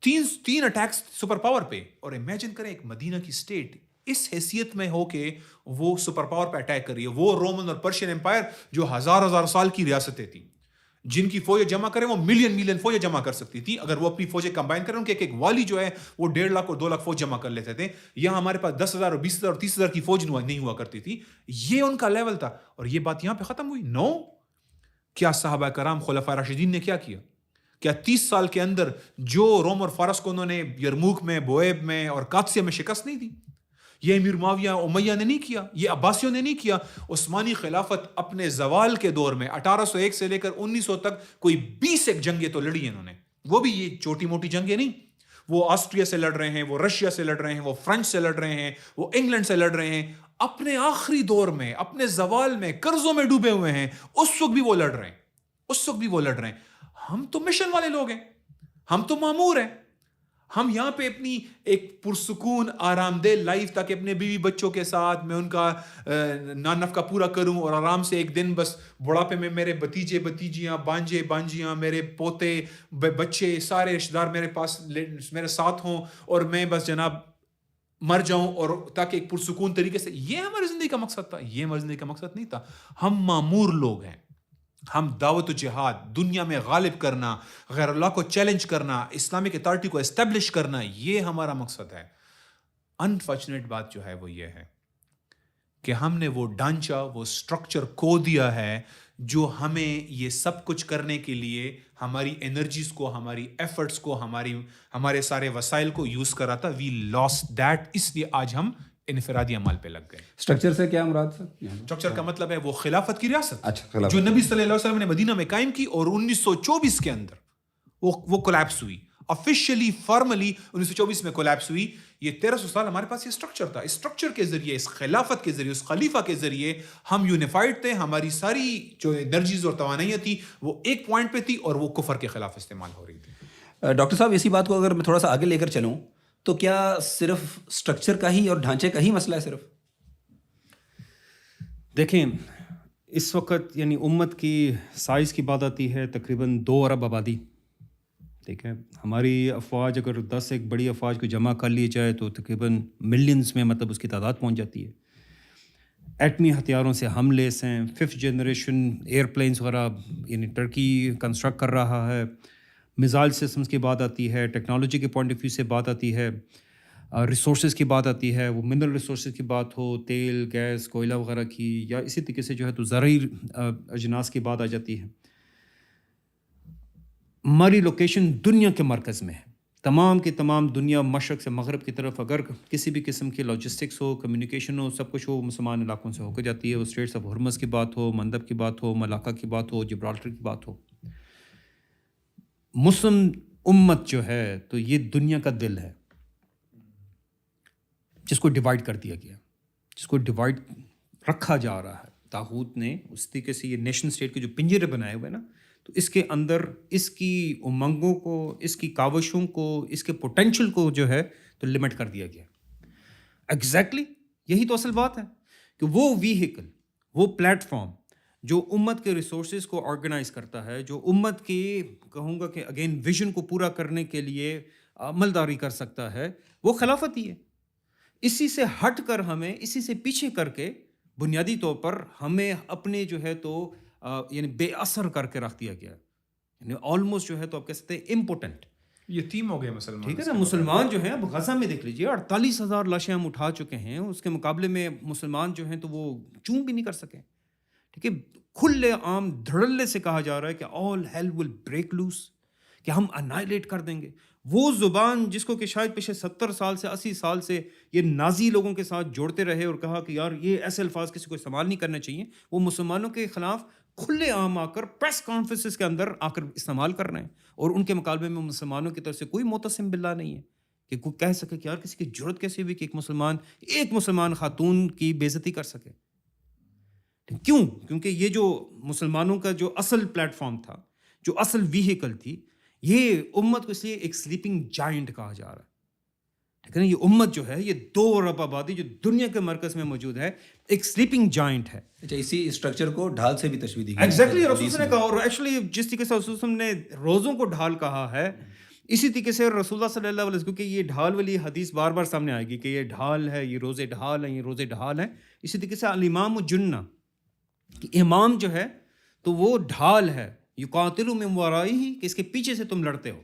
3 اٹیکس سپر پاور پہ. اور امیجن کریں ایک مدینہ کی اسٹیٹ اس حیثیت میں ہو کہ وہ سپر پاور پہ اٹیک کر رہی ہے. وہ رومن اور پرشین امپائر جو ہزار سال کی ریاستیں تھیں، جن کی فوجیں جمع کریں وہ ملین فوجیں جمع کر سکتی تھی. اگر وہ اپنی فوجیں کمبائن کریں، ان کے ایک والی جو ہے وہ 1.5 لاکھ اور 2 لاکھ فوج جمع کر لیتے تھے. یہاں ہمارے پاس 10,000 اور 20,000 اور 30,000 کی فوج نہیں ہوا کرتی تھی. یہ ان کا لیول تھا. اور یہ بات یہاں پہ ختم ہوئی؟ نو. کیا صحابہ کرام خلفاء راشدین نے کیا کیا؟ کیا 30 سال کے اندر جو روم اور فارس کو انہوں نے یرموک میں، بوئب میں اور قادسیہ میں شکست نہیں دی؟ یہ امیر معاویہ امیہ نے نہیں کیا، یہ عباسیوں نے نہیں کیا. عثمانی خلافت اپنے زوال کے دور میں 1801 سے لے کر 1900 تک کوئی 20 ایک جنگیں تو لڑی انہوں نے. وہ بھی یہ چھوٹی موٹی جنگیں نہیں. وہ آسٹریا سے لڑ رہے ہیں، وہ رشیا سے لڑ رہے ہیں، وہ فرانس سے لڑ رہے ہیں، وہ انگلینڈ سے لڑ رہے ہیں. اپنے آخری دور میں، اپنے زوال میں قرضوں میں ڈوبے ہوئے ہیں، اس وقت بھی وہ لڑ رہے ہیں. ہم تو مشن والے لوگ ہیں، ہم تو مامور ہیں. ہم یہاں پہ اپنی ایک پرسکون آرام دہ لائف تاکہ اپنے بیوی بچوں کے ساتھ میں ان کا نان کا پورا کروں اور آرام سے ایک دن بس بڑھاپے میں میرے بھتیجے بھتیجیاں، بانجے بانجیاں، میرے پوتے بچے، سارے رشتے دار میرے پاس میرے ساتھ ہوں اور میں بس جناب مر جاؤں، اور تاکہ ایک پرسکون طریقے سے. یہ ہماری زندگی کا مقصد تھا. یہ ہماری زندگی کا مقصد نہیں تھا. ہم مامور لوگ ہیں. ہم دعوت و جہاد، دنیا میں غالب کرنا، غیر اللہ کو چیلنج کرنا، اسلامک اتھارٹی کو اسٹیبلش کرنا، یہ ہمارا مقصد ہے. انفارچونیٹ بات جو ہے وہ یہ ہے کہ ہم نے وہ ڈھانچہ، وہ سٹرکچر کھو دیا ہے جو ہمیں یہ سب کچھ کرنے کے لیے ہماری انرجیز کو، ہماری ایفرٹس کو، ہمارے سارے وسائل کو یوز کرا تھا. وی لاسٹ دیٹ. اس لیے آج ہم انفرادی عمل پہ لگ گئے. اسٹرکچر سے کیا مراد ہے؟ اسٹرکچر کا مطلب ہے وہ خلافت کی ریاست اچھا، جو نبی صلی اللہ علیہ وسلم نے مدینہ میں قائم کی اور 1924 کے اندر وہ کولیپس ہوئی. آفیشلی فارملی 1924 میں کولیپس ہوئی. یہ 1300 سال ہمارے پاس یہ اسٹرکچر تھا. اس اسٹرکچر کے ذریعے، اس خلافت کے ذریعے، اس خلیفہ کے ذریعے ہم یونیفائڈ تھے. ہماری ساری جو انرجیز اور توانائیاں تھی وہ ایک پوائنٹ پہ تھی اور وہ کفر کے خلاف استعمال ہو رہی تھی. ڈاکٹر صاحب، اسی بات کو اگر میں تھوڑا سا آگے لے کر چلوں تو کیا صرف اسٹرکچر کا ہی اور ڈھانچے کا ہی مسئلہ ہے صرف؟ دیکھیں، اس وقت یعنی امت کی سائز کی بات آتی ہے تقریباً 2 ارب آبادی. ٹھیک ہے، ہماری افواج اگر 10 ایک بڑی افواج کو جمع کر لی جائے تو تقریباً ملینز میں مطلب اس کی تعداد پہنچ جاتی ہے. ایٹمی ہتھیاروں سے ہم لیس ہیں. 5th جنریشن ایئر پلینس وغیرہ یعنی ٹرکی کنسٹرکٹ کر رہا ہے. میزائل سسٹمز کی بات آتی ہے، ٹیکنالوجی کے پوائنٹ آف ویو سے بات آتی ہے، ریسورسز کی بات آتی ہے. وہ منرل ریسورسز کی بات ہو، تیل، گیس، کوئلہ وغیرہ کی، یا اسی طریقے سے جو ہے تو زرعی اجناس کی بات آ جاتی ہے. ہماری لوکیشن دنیا کے مرکز میں ہے. تمام کی تمام دنیا مشرق سے مغرب کی طرف اگر کسی بھی قسم کی لاجسٹکس ہو، کمیونیکیشن ہو، سب کچھ ہو مسلمان علاقوں سے ہو کے جاتی ہے. وہ اسٹریٹس آف ہرمز کی بات ہو، مندب کی بات ہو، ملاقہ کی بات ہو، جبرالٹر کی بات ہو. مسلم امت جو ہے تو یہ دنیا کا دل ہے جس کو ڈیوائڈ کر دیا گیا، جس کو ڈیوائڈ رکھا جا رہا ہے. طاغوت نے اس طریقے سے یہ نیشن اسٹیٹ کے جو پنجرے بنائے ہوئے نا، تو اس کے اندر اس کی امنگوں کو، اس کی کاوشوں کو، اس کے پوٹینشیل کو جو ہے تو لمٹ کر دیا گیا. ایگزیکٹلی یہی تو اصل بات ہے کہ وہ ویہیکل، وہ پلیٹ فارم جو امت کے ریسورسز کو آرگنائز کرتا ہے، جو امت کے کہوں گا کہ اگین ویژن کو پورا کرنے کے لیے عملداری کر سکتا ہے، وہ خلافت ہی ہے. اسی سے ہٹ کر ہمیں، اسی سے پیچھے کر کے بنیادی طور پر ہمیں اپنے جو ہے تو یعنی بے اثر کر کے رکھ دیا گیا، یعنی آلموسٹ جو ہے تو آپ کہہ سکتے ہیں امپوٹنٹ. یتیم ہو گئے مسلمان. ٹھیک ہے نا. مسلمان جو ہیں اب غزہ میں دیکھ لیجیے 48,000 لاشیں ہم اٹھا چکے ہیں، اس کے مقابلے میں مسلمان جو ہیں تو وہ چون بھی نہیں کر سکے. ٹھیک ہے، کھلے عام دھڑلے سے کہا جا رہا ہے کہ آل ہیل ول بریک لوس، کہ ہم انائلیٹ کر دیں گے. وہ زبان جس کو کہ شاید پچھلے 70 سال سے 80 سال سے یہ نازی لوگوں کے ساتھ جوڑتے رہے اور کہا کہ یار یہ ایسے الفاظ کسی کو استعمال نہیں کرنے چاہیے، وہ مسلمانوں کے خلاف کھلے عام آ کر پریس کانفرنسز کے اندر آ کر استعمال کر رہے ہیں. اور ان کے مقابلے میں مسلمانوں کی طرف سے کوئی معتصم باللہ نہیں ہے کہ کوئی کہہ سکے کہ یار کسی کی جرت کیسی ہوئی کہ ایک مسلمان خاتون کی بے عزتی کر سکے. کیوں؟ کیونکہ یہ جو مسلمانوں کا جو اصل پلیٹ فارم تھا، جو اصل ویہیکل تھی، یہ امت کو اس لیے ایک سلیپنگ جائنٹ کہا جا رہا ہے. ٹھیک ہے نا. یہ امت جو ہے، یہ 2 ارب آبادی جو دنیا کے مرکز میں موجود ہے، ایک سلیپنگ جائنٹ ہے. اچھا، اسی اسٹرکچر کو ڈھال سے بھی تشبیہ دی گئی. ایگزیکٹلی رسول نے کہا، اور ایکچولی جس طریقے سے رسول نے روزوں کو ڈھال کہا ہے، اسی طریقے سے رسول اللہ صلی اللہ علیہ وسلم، کیونکہ یہ ڈھال والی حدیث بار بار سامنے آئے گی کہ یہ ڈھال ہے، یہ روزے ڈھال ہیں، یہ روزے ڈھال ہیں. اسی طریقے سے الامام الجنہ، کہ امام جو ہے تو وہ ڈھال ہے، یقاتل من ورائہ، کہ اس کے پیچھے سے تم لڑتے ہو.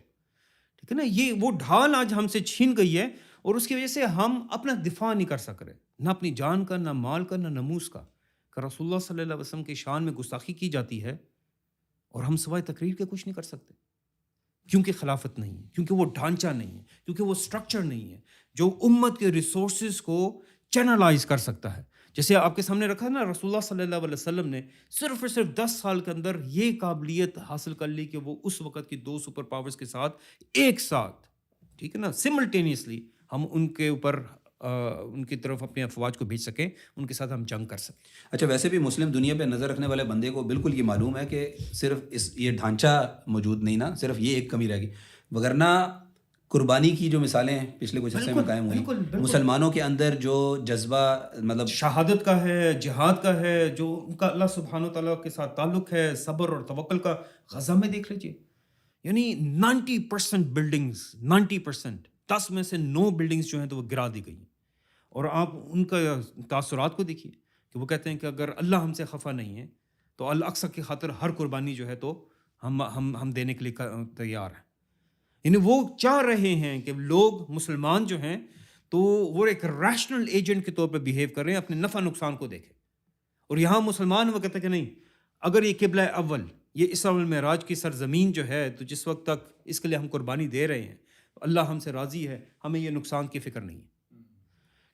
ٹھیک ہے نا. یہ وہ ڈھال آج ہم سے چھین گئی ہے، اور اس کی وجہ سے ہم اپنا دفاع نہیں کر سک رہے، نہ اپنی جان کا، نہ مال کا، نہ ناموس کا. کہ رسول اللہ صلی اللہ علیہ وسلم کی شان میں گستاخی کی جاتی ہے اور ہم سوائے تقریر کے کچھ نہیں کر سکتے، کیونکہ خلافت نہیں ہے، کیونکہ وہ ڈھانچہ نہیں ہے، کیونکہ وہ سٹرکچر نہیں ہے جو امت کے ریسورسز کو چینلائز کر سکتا ہے. جیسے آپ کے سامنے رکھا نا، رسول اللہ صلی اللہ علیہ وسلم نے صرف اور صرف 10 سال کے اندر یہ قابلیت حاصل کر لی کہ وہ اس وقت کی 2 سپر پاورز کے ساتھ ایک ساتھ، ٹھیک ہے نا، سملٹینیسلی ہم ان کے اوپر ان کی طرف اپنے افواج کو بھیج سکیں، ان کے ساتھ ہم جنگ کر سکیں. اچھا، ویسے بھی مسلم دنیا پہ نظر رکھنے والے بندے کو بالکل یہ معلوم ہے کہ صرف یہ ڈھانچہ موجود نہیں نا، صرف یہ ایک کمی رہ گئی، وگرنہ قربانی کی جو مثالیں پچھلے کچھ عرصے میں قائم ہوئی، مسلمانوں کے اندر جو جذبہ مطلب شہادت کا ہے، جہاد کا ہے، جو ان کا اللہ سبحانہ تعالیٰ کے ساتھ تعلق ہے، صبر اور توکل کا، غزہ میں دیکھ لیجیے، یعنی 90% بلڈنگز، 90%، 10 میں سے 9 بلڈنگز جو ہیں تو وہ گرا دی گئی. اور آپ ان کا تاثرات کو دیکھیے کہ وہ کہتے ہیں کہ اگر اللہ ہم سے خفا نہیں ہے تو الاقصی کی خاطر ہر قربانی جو ہے تو ہم دینے کے لیے تیار ہیں. یعنی وہ چاہ رہے ہیں کہ لوگ مسلمان جو ہیں تو وہ ایک ریشنل ایجنٹ کے طور پہ بیہیو کر رہے ہیں، اپنے نفع نقصان کو دیکھیں. اور یہاں مسلمان وہ کہتے ہیں کہ نہیں، اگر یہ قبلہ اول، یہ اسراء والمعراج کی سرزمین جو ہے تو جس وقت تک اس کے لیے ہم قربانی دے رہے ہیں اللہ ہم سے راضی ہے، ہمیں یہ نقصان کی فکر نہیں ہے.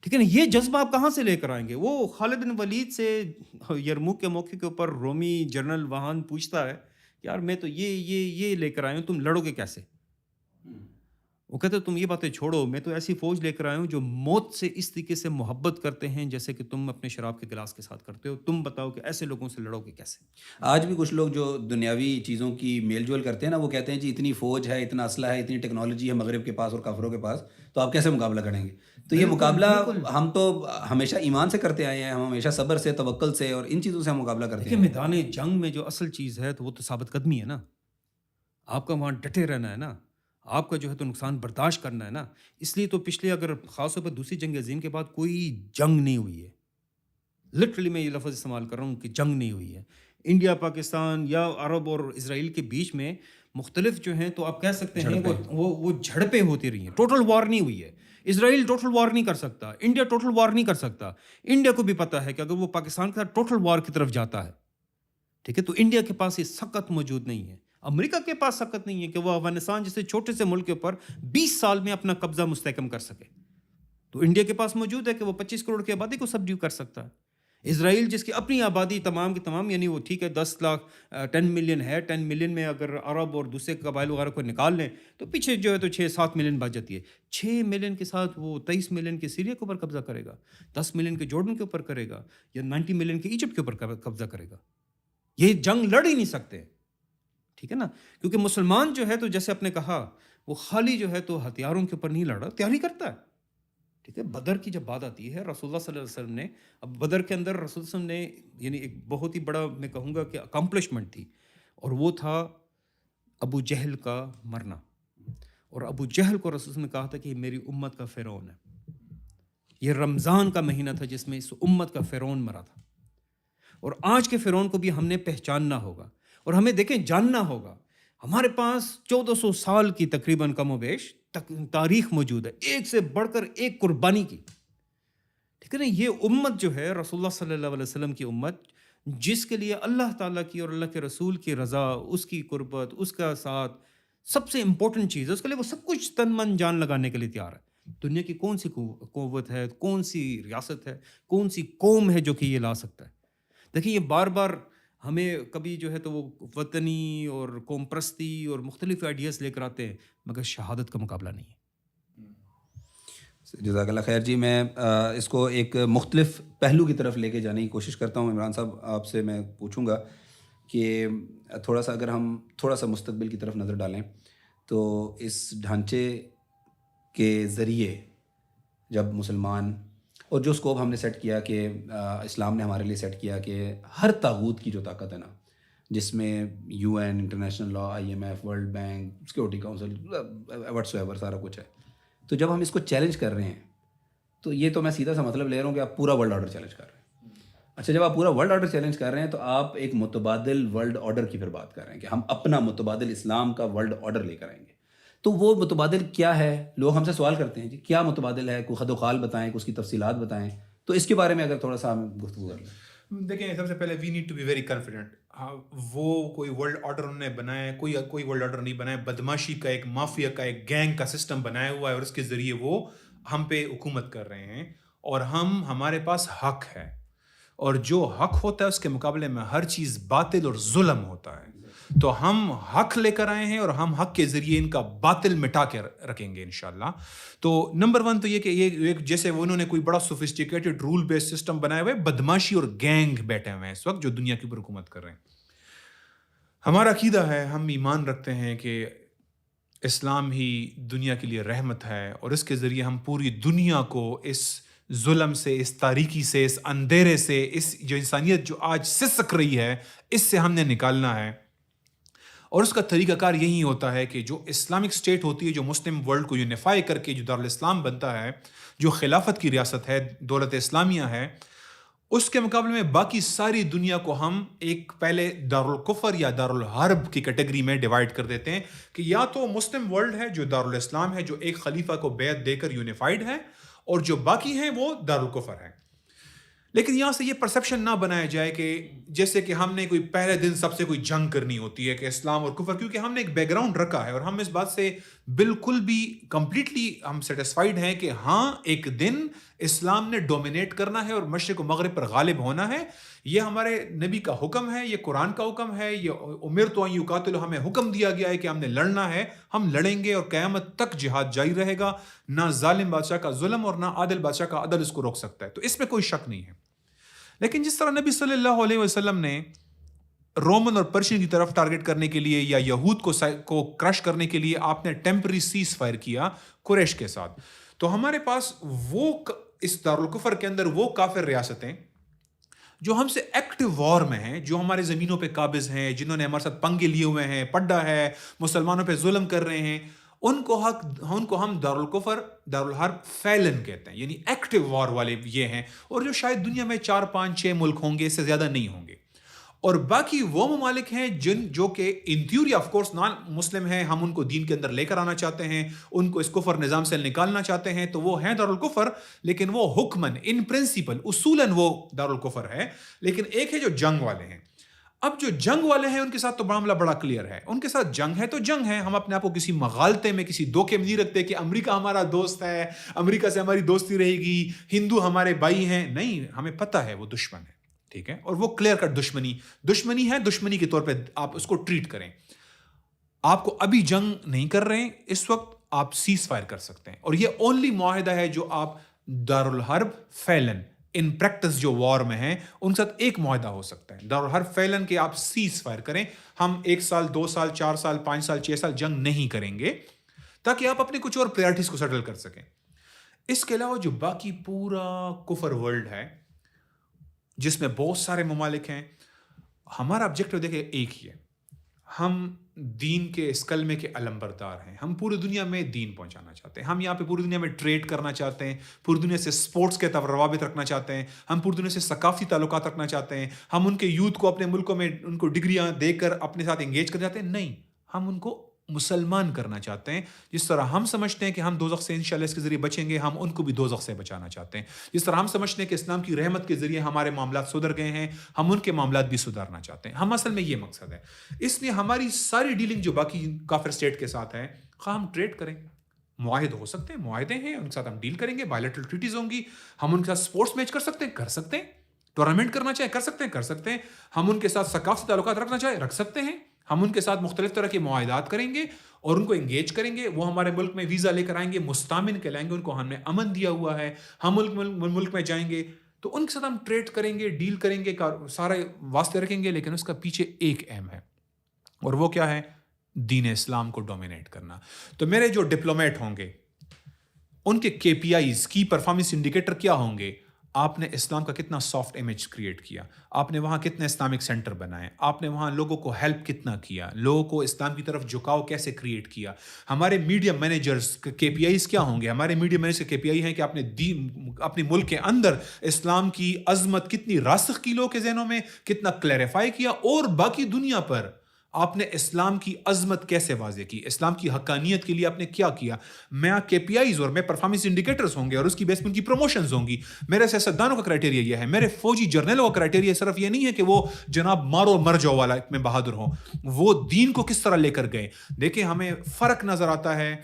ٹھیک ہے نا. یہ جذبہ آپ کہاں سے لے کر آئیں گے؟ وہ خالد بن ولید سے یرموک کے موقع کے اوپر رومی جنرل وہاں پوچھتا ہے یار میں تو یہ لے کر آیا ہوں، تم لڑو گے کیسے؟ وہ کہتے تم یہ باتیں چھوڑو، میں تو ایسی فوج لے کر آیا ہوں جو موت سے اس طریقے سے محبت کرتے ہیں جیسے کہ تم اپنے شراب کے گلاس کے ساتھ کرتے ہو. تم بتاؤ کہ ایسے لوگوں سے لڑو گے کیسے؟ آج بھی کچھ لوگ جو دنیاوی چیزوں کی میل جول کرتے ہیں نا، وہ کہتے ہیں جی اتنی فوج ہے، اتنا اسلحہ ہے، اتنی ٹیکنالوجی ہے مغرب کے پاس اور کافروں کے پاس، تو آپ کیسے مقابلہ کریں گے؟ تو یہ مقابلہ ہم تو ہمیشہ ایمان سے کرتے آئے ہیں، ہم ہمیشہ صبر سے، توکل سے اور ان چیزوں سے ہم مقابلہ کرتے ہیں. میدان جنگ میں جو اصل چیز ہے تو وہ تو ثابت قدمی ہے نا. آپ کا وہاں ڈٹے رہنا ہے نا، آپ کا جو ہے تو نقصان برداشت کرنا ہے نا. اس لیے تو پچھلے اگر خاص طور پر دوسری جنگ عظیم کے بعد کوئی جنگ نہیں ہوئی ہے، لٹرلی میں یہ لفظ استعمال کر رہا ہوں کہ جنگ نہیں ہوئی ہے. انڈیا پاکستان یا عرب اور اسرائیل کے بیچ میں مختلف جو ہیں تو آپ کہہ سکتے ہیں وہ جھڑپیں ہوتی رہی ہیں، ٹوٹل وار نہیں ہوئی ہے. اسرائیل ٹوٹل وار نہیں کر سکتا، انڈیا ٹوٹل وار نہیں کر سکتا. انڈیا کو بھی پتہ ہے کہ اگر وہ پاکستان کے ساتھ ٹوٹل وار کی طرف جاتا ہے، ٹھیک ہے، تو انڈیا کے پاس یہ سخت موجود نہیں ہے. امریکہ کے پاس طاقت نہیں ہے کہ وہ افغانستان جیسے چھوٹے سے ملک کے اوپر 20 سال میں اپنا قبضہ مستحکم کر سکے. تو انڈیا کے پاس موجود ہے کہ وہ 25 کروڑ کی آبادی کو سبڈیو کر سکتا ہے. اسرائیل جس کی اپنی آبادی تمام کی تمام یعنی وہ ٹھیک ہے 10 لاکھ 10 ملین ہے, 10 ملین میں اگر عرب اور دوسرے قبائل وغیرہ کو نکال لیں تو پیچھے جو ہے تو 6-7 ملین بچ جاتی ہے. 6 ملین کے ساتھ وہ 23 ملین کے سیریا کے اوپر قبضہ کرے گا, 10 ملین کے جارڈن کے اوپر کرے گا, یا 90 ملین کے ایجپٹ کے اوپر قبضہ کرے گا. یہ جنگ لڑ ہی نہیں سکتے, ٹھیک ہے نا, کیونکہ مسلمان جو ہے تو جیسے آپ نے کہا وہ خالی جو ہے تو ہتھیاروں کے اوپر نہیں لڑ رہا, تیاری کرتا ہے. ٹھیک ہے, بدر کی جب بات آتی ہے رسول اللہ صلی اللہ علیہ وسلم نے, اب بدر کے اندر رسول اللہ علیہ وسلم نے یعنی ایک بہت ہی بڑا میں کہوں گا کہ اکمپلشمنٹ تھی, اور وہ تھا ابو جہل کا مرنا. اور ابو جہل کو رسول اللہ نے کہا تھا کہ یہ میری امت کا فرعون ہے. یہ رمضان کا مہینہ تھا جس میں اس امت کا فرعون مرا تھا, اور آج کے فرعون کو بھی ہم نے پہچاننا ہوگا, اور ہمیں دیکھیں جاننا ہوگا. ہمارے پاس 1400 سال کی تقریباً کم و بیش تاریخ موجود ہے, ایک سے بڑھ کر ایک قربانی کی. ٹھیک ہے نا, یہ امت جو ہے رسول اللہ صلی اللہ علیہ وسلم کی امت, جس کے لیے اللہ تعالیٰ کی اور اللہ کے رسول کی رضا, اس کی قربت, اس کا ساتھ سب سے امپورٹنٹ چیز ہے. اس کے لیے وہ سب کچھ تن من جان لگانے کے لیے تیار ہے. دنیا کی کون سی قوت ہے, کون سی ریاست ہے, کون سی قوم ہے جو کہ یہ لا سکتا ہے. دیکھیں یہ بار بار ہمیں کبھی جو ہے تو وہ وطنی اور قوم پرستی اور مختلف آئیڈیاز لے کر آتے ہیں, مگر شہادت کا مقابلہ نہیں ہے. جزاک اللہ خیر. جی میں اس کو ایک مختلف پہلو کی طرف لے کے جانے کی کوشش کرتا ہوں. عمران صاحب آپ سے میں پوچھوں گا کہ تھوڑا سا اگر ہم تھوڑا سا مستقبل کی طرف نظر ڈالیں تو اس ڈھانچے کے ذریعے جب مسلمان اور جو اسکوپ ہم نے سیٹ کیا کہ اسلام نے ہمارے لیے سیٹ کیا کہ ہر طاغوت کی جو طاقت ہے نا, جس میں U N, international law, IMF, world bank, security council, whatsoever سارا کچھ ہے, تو جب ہم اس کو چیلنج کر رہے ہیں تو یہ تو میں سیدھا سا مطلب لے رہا ہوں کہ آپ پورا ورلڈ آرڈر چیلنج کر رہے ہیں. اچھا, جب آپ پورا ورلڈ آرڈر چیلنج کر رہے ہیں تو آپ ایک متبادل ورلڈ آرڈر کی پھر بات کر رہے ہیں کہ ہم اپنا متبادل اسلام کا ورلڈ آرڈر لے کر آئیں گے. تو وہ متبادل کیا ہے؟ لوگ ہم سے سوال کرتے ہیں جی کیا متبادل ہے, کوئی خد و خال بتائیں, اس کی تفصیلات بتائیں. تو اس کے بارے میں اگر تھوڑا سا ہم گفتگو کر لیں. دیکھیں سب سے پہلے we need to be very confident. وہ کوئی ورلڈ آرڈر انہوں نے بنایا ہے, کوئی ورلڈ آرڈر نہیں بنایا. بدماشی کا ایک مافیا کا ایک گینگ کا سسٹم بنایا ہوا ہے, اور اس کے ذریعے وہ ہم پہ حکومت کر رہے ہیں, اور ہمارے پاس حق ہے, اور جو حق ہوتا ہے اس کے مقابلے میں ہر چیز باطل اور ظلم ہوتا ہے. تو ہم حق لے کر آئے ہیں, اور ہم حق کے ذریعے ان کا باطل مٹا کے رکھیں گے انشاءاللہ. تو نمبر 1 تو یہ کہ یہ جیسے انہوں نے کوئی بڑا سوفسٹیکیٹڈ رول بیس سسٹم بنایا ہوا ہے, بدماشی اور گینگ بیٹھے ہوئے ہیں اس وقت جو دنیا کے اوپر حکومت کر رہے ہیں. ہمارا عقیدہ ہے, ہم ایمان رکھتے ہیں کہ اسلام ہی دنیا کے لیے رحمت ہے, اور اس کے ذریعے ہم پوری دنیا کو اس ظلم سے, اس تاریکی سے, اس اندھیرے سے, اس جو انسانیت جو آج سسک رہی ہے, اس سے ہم نے نکالنا ہے. اور اس کا طریقہ کار یہی ہوتا ہے کہ جو اسلامک اسٹیٹ ہوتی ہے, جو مسلم ورلڈ کو یونیفائی کر کے جو دارالاسلام بنتا ہے, جو خلافت کی ریاست ہے, دولت اسلامیہ ہے, اس کے مقابلے میں باقی ساری دنیا کو ہم ایک پہلے دارالکفر یا دارالحرب کی کیٹیگری میں ڈیوائڈ کر دیتے ہیں کہ یا تو مسلم ورلڈ ہے جو دارالاسلام ہے, جو ایک خلیفہ کو بیعت دے کر یونیفائڈ ہے, اور جو باقی ہیں وہ دارالکفر ہیں. لیکن یہاں سے یہ پرسیپشن نہ بنایا جائے کہ جیسے کہ ہم نے کوئی پہلے دن سب سے کوئی جنگ کرنی ہوتی ہے کہ اسلام اور کفر, کیونکہ ہم نے ایک بیک گراؤنڈ رکھا ہے, اور ہم اس بات سے بالکل بھی کمپلیٹلی ہم سیٹسفائیڈ ہیں کہ ہاں ایک دن اسلام نے ڈومینیٹ کرنا ہے اور مشرق و مغرب پر غالب ہونا ہے. یہ ہمارے نبی کا حکم ہے, یہ قرآن کا حکم ہے, یہ امرت ان یقاتل, ہمیں حکم دیا گیا ہے کہ ہم نے لڑنا ہے, ہم لڑیں گے, اور قیامت تک جہاد جاری رہے گا. نہ ظالم بادشاہ کا ظلم اور نہ عادل بادشاہ کا عدل اس کو روک سکتا ہے. تو اس میں کوئی شک نہیں ہے. لیکن جس طرح نبی صلی اللہ علیہ وسلم نے رومن اور پرشین کی طرف ٹارگٹ کرنے کے لیے یا یہود کو کرش کرنے کے لیے آپ نے ٹیمپرری سیز فائر کیا قریش کے ساتھ, تو ہمارے پاس وہ اس دارالکفر کے اندر وہ کافر ریاستیں جو ہم سے ایکٹیو وار میں ہیں, جو ہمارے زمینوں پہ قابض ہیں, جنہوں نے ہمارے ساتھ پنگے لیے ہوئے ہیں, پڈا ہے, مسلمانوں پہ ظلم کر رہے ہیں, ان کو ہم دارالکفر دارالحرب فیلن کہتے ہیں, یعنی ایکٹیو وار والے یہ ہیں, اور جو شاید دنیا میں 4-5-6 ملک ہوں گے, اس سے زیادہ نہیں ہوں گے. اور باقی وہ ممالک ہیں جو کہ in theory of course non Muslim ہیں, ہم ان کو دین کے اندر لے کر آنا چاہتے ہیں, ان کو اس کفر نظام سے نکالنا چاہتے ہیں, تو وہ ہیں دارالکفر, لیکن وہ حکمن ان پرنسپل اصولاً وہ دارالکفر ہے. لیکن ایک ہے جو جنگ والے ہیں. اب جو جنگ والے ہیں ان کے ساتھ تو معاملہ بڑا کلیئر ہے. ان کے ساتھ جنگ ہے تو جنگ ہے. ہم اپنے آپ کو کسی مغالطے میں کسی دھوکے میں نہیں رکھتے کہ امریکہ ہمارا دوست ہے, امریکہ سے ہماری دوستی رہے گی, ہندو ہمارے بھائی ہیں. نہیں, ہمیں پتہ ہے وہ دشمن ہے, ٹھیک ہے, اور وہ کلیئر کٹ دشمنی ہے. دشمنی کے طور پہ آپ اس کو ٹریٹ کریں. آپ کو ابھی جنگ نہیں کر رہے ہیں, اس وقت آپ سیز فائر کر سکتے ہیں, اور یہ اونلی معاہدہ ہے جو آپ دارالحرب فعلن ان پریکٹس جو وار میں ہیں ان ساتھ ایک معاہدہ ہو سکتا ہے. دارالحرب فعلن کے آپ سیز فائر کریں. ہم 1 سال 2 سال 4 سال 5 سال 6 سال جنگ نہیں کریں گے تاکہ آپ اپنے کچھ اور پریارٹیز کو سیٹل کر سکیں. اس کے علاوہ جو باقی پورا کفر ورلڈ ہے جس میں بہت سارے ممالک ہیں, ہمارا آبجیکٹو دیکھیں ایک ہی ہے. ہم دین کے اس کلمے کے علمبردار ہیں. ہم پوری دنیا میں دین پہنچانا چاہتے ہیں. ہم یہاں پہ پوری دنیا میں ٹریڈ کرنا چاہتے ہیں, پوری دنیا سے سپورٹس کے روابط رکھنا چاہتے ہیں, ہم پوری دنیا سے ثقافتی تعلقات رکھنا چاہتے ہیں. ہم ان کے یوتھ کو اپنے ملکوں میں ان کو ڈگریاں دے کر اپنے ساتھ انگیج کر جاتے ہیں. نہیں, ہم ان کو مسلمان کرنا چاہتے ہیں. جس طرح ہم سمجھتے ہیں کہ ہم دوزخ سے انشاءاللہ اس کے ذریعے بچیں گے, ہم ان کو بھی دوزخ سے بچانا چاہتے ہیں. جس طرح ہم سمجھتے ہیں کہ اسلام کی رحمت کے ذریعے ہمارے معاملات سدھر گئے ہیں, ہم ان کے معاملات بھی سدھارنا چاہتے ہیں. ہم اصل میں یہ مقصد ہے. اس لیے ہماری ساری ڈیلنگ جو باقی کافر اسٹیٹ کے ساتھ ہے, خواہ ہم ٹریڈ کریں, معاہد ہو سکتے ہیں, معاہدے ہیں, ان کے ساتھ ہم ڈیل کریں گے, بائیلیٹرل ٹریٹیز ہوں گی. ہم ان کے ساتھ سپورٹس میچ کر سکتے ہیں, ٹورنامنٹ کرنا چاہے کر سکتے ہیں. ہم ان کے ساتھ ثقافتی تعلقات رکھنا چاہے رکھ سکتے ہیں. ہم ان کے ساتھ مختلف طرح کے معاہدات کریں گے اور ان کو انگیج کریں گے. وہ ہمارے ملک میں ویزا لے کر آئیں گے, مستامن کہلائیں گے, ان کو ہم نے امن دیا ہوا ہے. ہم ملک میں جائیں گے تو ان کے ساتھ ہم ٹریڈ کریں گے, ڈیل کریں گے, سارے واسطے رکھیں گے. لیکن اس کا پیچھے ایک اہم ہے, اور وہ کیا ہے؟ دین اسلام کو ڈومینیٹ کرنا. تو میرے جو ڈپلومیٹ ہوں گے ان کے KPIs کی پرفارمنس انڈیکیٹر کیا ہوں گے؟ آپ نے اسلام کا کتنا سافٹ امیج کریٹ کیا, آپ نے وہاں کتنے اسلامک سینٹر بنائے, آپ نے وہاں لوگوں کو ہیلپ کتنا کیا, لوگوں کو اسلام کی طرف جھکاؤ کیسے کریٹ کیا. ہمارے میڈیا مینیجرز کے KPIs کیا ہوں گے؟ ہمارے میڈیا مینیجر کے KPI ہیں کہ آپ نے اپنے ملک کے اندر اسلام کی عظمت کتنی راسخ کی لوگوں کے ذہنوں میں, کتنا کلیریفائی کیا, اور باقی دنیا پر آپ نے اسلام کی عظمت کیسے واضح کی, اسلام کی حقانیت کے لیے آپ نے کیا کیا. میں KPIs اور میں پرفارمنس انڈیکیٹرز ہوں گے, اور اس کی بیس پر ان کی پروموشنز ہوں گی. میرے سیاستدانوں کا کرائٹیریا یہ ہے, میرے فوجی جرنیلوں کا کرائٹیریا صرف یہ نہیں ہے کہ وہ جناب مارو مر جاؤ والا میں بہادر ہوں. وہ دین کو کس طرح لے کر گئے. دیکھیں, ہمیں فرق نظر آتا ہے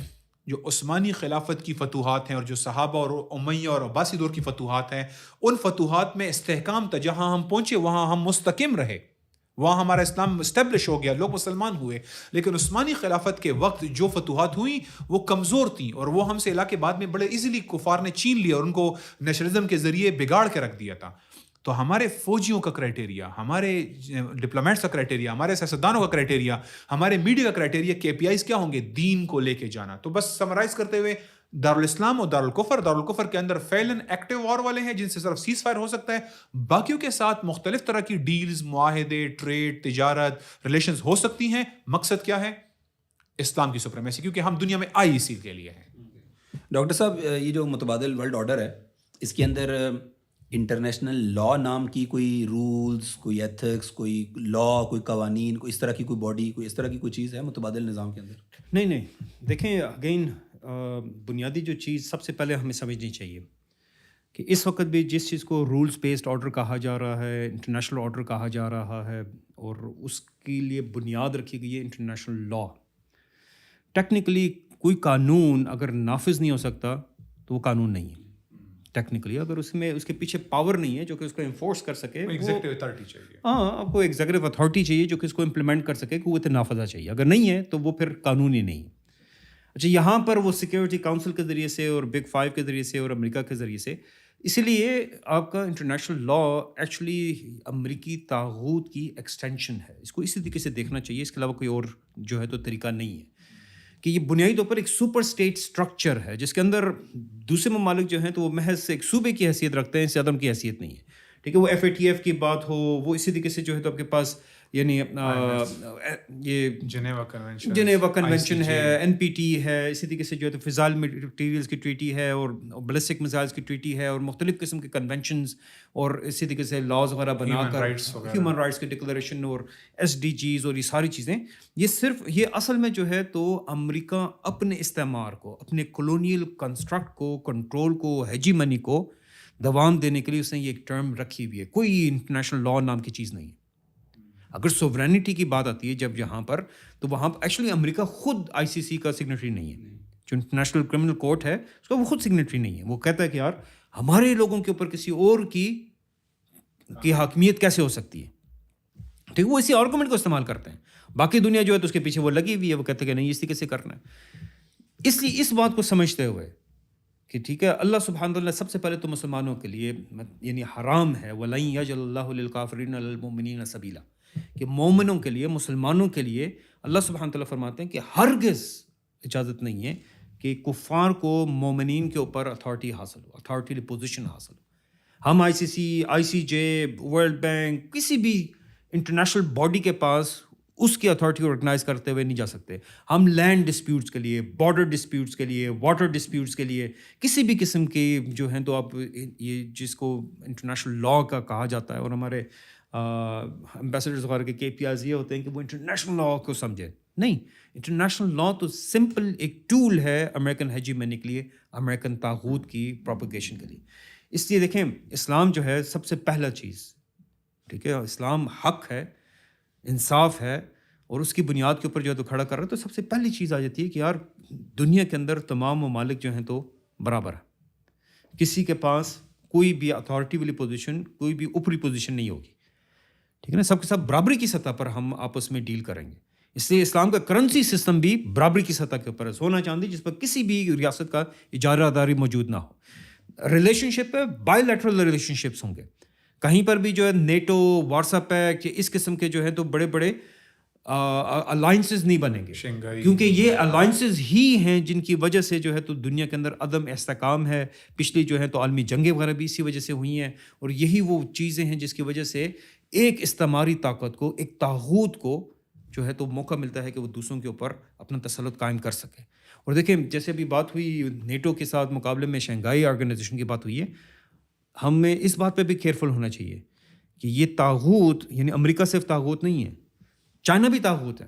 جو عثمانی خلافت کی فتوحات ہیں اور جو صحابہ اور امیہ اور عباسی دور کی فتوحات ہیں. ان فتوحات میں استحکام تھا, جہاں ہم پہنچے وہاں ہم مستقیم رہے, وہاں ہمارا اسلام اسٹیبلش ہو گیا, لوگ مسلمان ہوئے. لیکن عثمانی خلافت کے وقت جو فتوحات ہوئیں وہ کمزور تھیں, اور وہ ہم سے علاقے بعد میں بڑے ایزیلی کفار نے چھین لیا اور ان کو نیشنلزم کے ذریعے بگاڑ کے رکھ دیا تھا. تو ہمارے فوجیوں کا کرائٹیریا, ہمارے ڈپلومیٹس کا کرائٹیریا, ہمارے سیاستدانوں کا کرائٹیریا, ہمارے میڈیا کا کرائٹیریا, KPIs کیا ہوں گے؟ دین کو لے کے جانا. تو بس سمرائز کرتے ہوئے, دارالاسلام اور دارالکفر کے اندر فعلاً ایکٹیو وار والے ہیں جن سے صرف سیز فائر ہو سکتا ہے. باقیوں کے ساتھ مختلف طرح کی ڈیلز, معاہدے, ٹریڈ, تجارت, ریلیشنز ہو سکتی ہیں. مقصد کیا ہے؟ اسلام کی سپریمیسی, کیونکہ ہم دنیا میں آئی اسی کے لیے ہیں. ڈاکٹر صاحب, یہ جو متبادل ورلڈ آرڈر ہے اس کے اندر انٹرنیشنل لا نام کی کوئی رولز, کوئی ایتھکس, کوئی لا, کوئی قوانین, کوئی اس طرح کی کوئی باڈی, کوئی اس طرح کی کوئی چیز ہے متبادل نظام کے اندر؟ نہیں. دیکھیں, اگین بنیادی جو چیز سب سے پہلے ہمیں سمجھنی چاہیے کہ اس وقت بھی جس چیز کو رولز بیسڈ آرڈر کہا جا رہا ہے, انٹرنیشنل آرڈر کہا جا رہا ہے, اور اس کے لیے بنیاد رکھی گئی ہے انٹرنیشنل لا. ٹیکنیکلی کوئی قانون اگر نافذ نہیں ہو سکتا تو وہ قانون نہیں ہے. ٹیکنیکلی اگر اس میں اس کے پیچھے پاور نہیں ہے جو کہ اس کو انفورس کر سکے, ایگزیکٹو اتھارٹی چاہیے. ہاں, آپ کو ایگزیکٹو اتھارٹی چاہیے جو کہ اس کو امپلیمنٹ کر سکے, قوت نافذہ چاہیے. اگر نہیں ہے تو وہ پھر قانون ہی نہیں. اچھا, یہاں پر وہ سیکیورٹی کاؤنسل کے ذریعے سے اور بگ 5 کے ذریعے سے اور امریکہ کے ذریعے سے, اسی لیے آپ کا انٹرنیشنل لا ایکچولی امریکی طاغوت کی ایکسٹینشن ہے. اس کو اسی طریقے سے دیکھنا چاہیے, اس کے علاوہ کوئی اور جو ہے تو طریقہ نہیں ہے. کہ یہ بنیادی طور پر ایک سپر اسٹیٹ اسٹرکچر ہے جس کے اندر دوسرے ممالک جو ہیں تو وہ محض ایک صوبے کی حیثیت رکھتے ہیں, زیادہ ان کی حیثیت نہیں ہے. ٹھیک ہے, وہ FATF کی بات ہو, وہ اسی طریقے سے جو ہے تو آپ کے پاس یعنی یہ جنیوا کنونشن ہے, NPT ہے, اسی طریقے سے جو ہے تو فضائل مٹیریلز کی ٹریٹی ہے, اور بیلسٹک میزائلز کی ٹریٹی ہے, اور مختلف قسم کے کنونشنز, اور اسی طریقے سے لاز وغیرہ بنا کر ہیومن رائٹس کی ڈکلریشن اور SDGs اور یہ ساری چیزیں. یہ صرف یہ اصل میں جو ہے تو امریکہ اپنے استعمار کو, اپنے کولونیل کنسٹرکٹ کو, کنٹرول کو, ہیجیمنی کو دوام دینے کے لیے اس نے یہ ایک ٹرم رکھی ہوئی ہے. کوئی انٹرنیشنل لا نام کی چیز نہیں ہے. اگر سوورینٹی کی بات آتی ہے جب یہاں پر، تو وہاں پر ایکچولی امریکہ خود ICC کا سگنیٹری نہیں ہے. جو انٹرنیشنل کرمنل کورٹ ہے اس کا وہ خود سگنیٹری نہیں ہے. وہ کہتا ہے کہ یار ہمارے لوگوں کے اوپر کسی اور کی حاکمیت کیسے ہو سکتی ہے. ٹھیک ہے، وہ اسی آرگومنٹ کو استعمال کرتے ہیں. باقی دنیا جو ہے تو اس کے پیچھے وہ لگی ہوئی ہے، وہ کہتے ہیں کہ نہیں اس طریقے سے کرنا ہے. اس لیے اس بات کو سمجھتے ہوئے کہ ٹھیک ہے، اللہ سبحانہ وتعالیٰ سب سے پہلے تو مسلمانوں کے لیے یعنی حرام ہے وَلَن يَجْعَلَ اللَّهُ لِلْكَافِرِينَ عَلَى الْمُؤْمِنِينَ سَبِيلًا، کہ مومنوں کے لیے، مسلمانوں کے لیے اللہ سبحانہ وتعالیٰ فرماتے ہیں کہ ہرگز اجازت نہیں ہے کہ کفار کو مومنین کے اوپر اتھارٹی حاصل ہو، اتھارٹی پوزیشن حاصل ہو. ہم ICC ICJ ورلڈ بینک کسی بھی انٹرنیشنل باڈی کے پاس اس کی اتھارٹی کو ریکگنائز کرتے ہوئے نہیں جا سکتے. ہم لینڈ ڈسپیوٹس کے لیے، بارڈر ڈسپیوٹس کے لیے، واٹر ڈسپیوٹس کے لیے، کسی بھی قسم کی جو ہیں تو آپ یہ جس کو انٹرنیشنل لا کا کہا جاتا ہے، اور ہمارے امبیسڈرز وغیرہ کے KPIs یہ ہوتے ہیں کہ وہ انٹرنیشنل لا کو سمجھے. نہیں، انٹرنیشنل لا تو سمپل ایک ٹول ہے امریکن ہیجیمنی کے لیے، امریکن طاغوت کی پروپیگیشن کے لیے. اس لیے دیکھیں، اسلام جو ہے سب سے پہلا چیز، ٹھیک ہے، اسلام حق ہے، انصاف ہے، اور اس کی بنیاد کے اوپر جو ہے تو کھڑا کر رہا ہے. تو سب سے پہلی چیز آ جاتی ہے کہ یار دنیا کے اندر تمام ممالک جو ہیں تو برابر ہے. کسی کے پاس کوئی بھی اتھارٹی والی پوزیشن، کوئی بھی اوپری پوزیشن نہیں ہوگی. ٹھیک ہے نا، سب کے ساتھ برابری کی سطح پر ہم آپس میں ڈیل کریں گے. اس لیے اسلام کا کرنسی سسٹم بھی برابری کی سطح کے اوپر ہے. سونا چاندی جس پر کسی بھی ریاست کا اجارہ داری موجود نہ ہو. ریلیشن شپ ہے، بائی لیٹرل ریلیشن شپس ہوں گے. کہیں پر بھی جو ہے نیٹو، وارسا پیکٹ، اس قسم کے جو ہے تو بڑے بڑے الائنسز نہیں بنیں گے، کیونکہ یہ الائنسز ہی ہیں جن کی وجہ سے جو ہے تو دنیا کے اندر عدم استحکام ہے. پچھلی جو ہے تو عالمی جنگیں وغیرہ بھی اسی وجہ سے ہوئی ہیں، اور یہی وہ چیزیں ہیں جس کی وجہ سے ایک استعماری طاقت کو، ایک طاغوت کو جو ہے تو موقع ملتا ہے کہ وہ دوسروں کے اوپر اپنا تسلط قائم کر سکے. اور دیکھیں، جیسے ابھی بات ہوئی نیٹو کے ساتھ مقابلے میں شنگھائی آرگنائزیشن کی بات ہوئی ہے، ہمیں اس بات پہ بھی کیئرفل ہونا چاہیے کہ یہ طاغوت یعنی امریکہ صرف طاغوت نہیں ہے، چائنا بھی طاغوت ہے،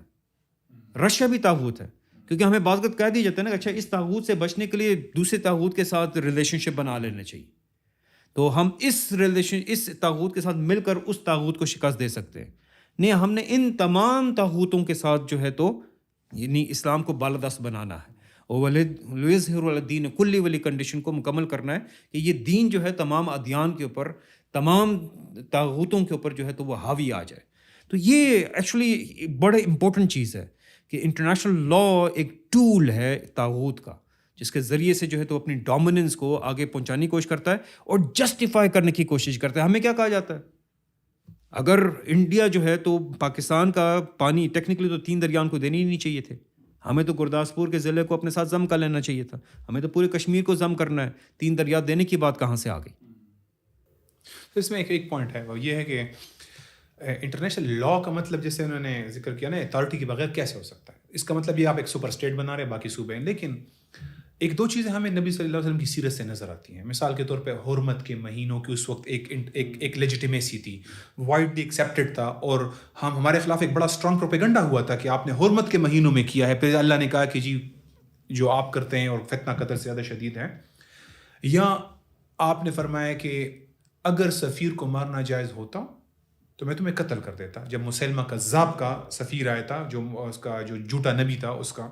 رشیا بھی طاغوت ہے. کیونکہ ہمیں بعض وقت کہہ دیا جاتا ہے نا کہ اچھا اس طاغوت سے بچنے کے لیے دوسرے طاغوت کے ساتھ ریلیشن شپ بنا لینا چاہیے، تو ہم اس طاغوت کے ساتھ مل کر اس طاغوت کو شکست دے سکتے ہیں. نہیں، ہم نے ان تمام طاغوتوں کے ساتھ جو ہے تو یعنی اسلام کو بالادست بنانا ہے، اور دین کلی والی کنڈیشن کو مکمل کرنا ہے کہ یہ دین جو ہے تمام ادیان کے اوپر، تمام طاغوتوں کے اوپر جو ہے تو وہ حاوی آ جائے. تو یہ ایکچولی بڑے امپورٹنٹ چیز ہے کہ انٹرنیشنل لا ایک ٹول ہے طاغوت کا، جس کے ذریعے سے جو ہے تو اپنی ڈومیننس کو آگے پہنچانے کی کوشش کرتا ہے اور جسٹیفائی کرنے کی کوشش کرتا ہے. ہمیں کیا کہا جاتا ہے، اگر انڈیا جو ہے تو پاکستان کا پانی ٹیکنیکلی تو 3 دریاؤں کو دینے ہی نہیں چاہیے تھے، ہمیں تو گرداسپور کے ضلع کو اپنے ساتھ ضم کر لینا چاہیے تھا، ہمیں تو پورے کشمیر کو ضم کرنا ہے. 3 دریا دینے کی بات کہاں سے آ گئی؟ تو اس میں ایک پوائنٹ ہے، وہ یہ ہے کہ انٹرنیشنل لا کا مطلب جیسے انہوں نے ذکر کیا نا، اتھارٹی کے بغیر کیسے ہو سکتا ہے. اس کا مطلب یہ آپ ایک سپر اسٹیٹ بنا رہے ہیں، باقی صوبے ہیں. لیکن ایک دو چیزیں ہمیں نبی صلی اللہ علیہ وسلم کی سیرت سے نظر آتی ہیں. مثال کے طور پہ حرمت کے مہینوں کی اس وقت ایک لیجیٹیمیسی تھی، وائڈلی ایکسیپٹڈ تھا، اور ہمارے خلاف ایک بڑا اسٹرانگ پروپیگنڈا ہوا تھا کہ آپ نے حرمت کے مہینوں میں کیا ہے. پھر اللہ نے کہا کہ جی جو آپ کرتے ہیں اور فتنہ قتل سے زیادہ شدید ہے. یا آپ نے فرمایا کہ اگر سفیر کو مارنا جائز ہوتا تو میں تمہیں قتل کر دیتا. جب مسلمہ کذاب کا سفیر آیا تھا، جو اس کا جو جھوٹا نبی تھا، اس کا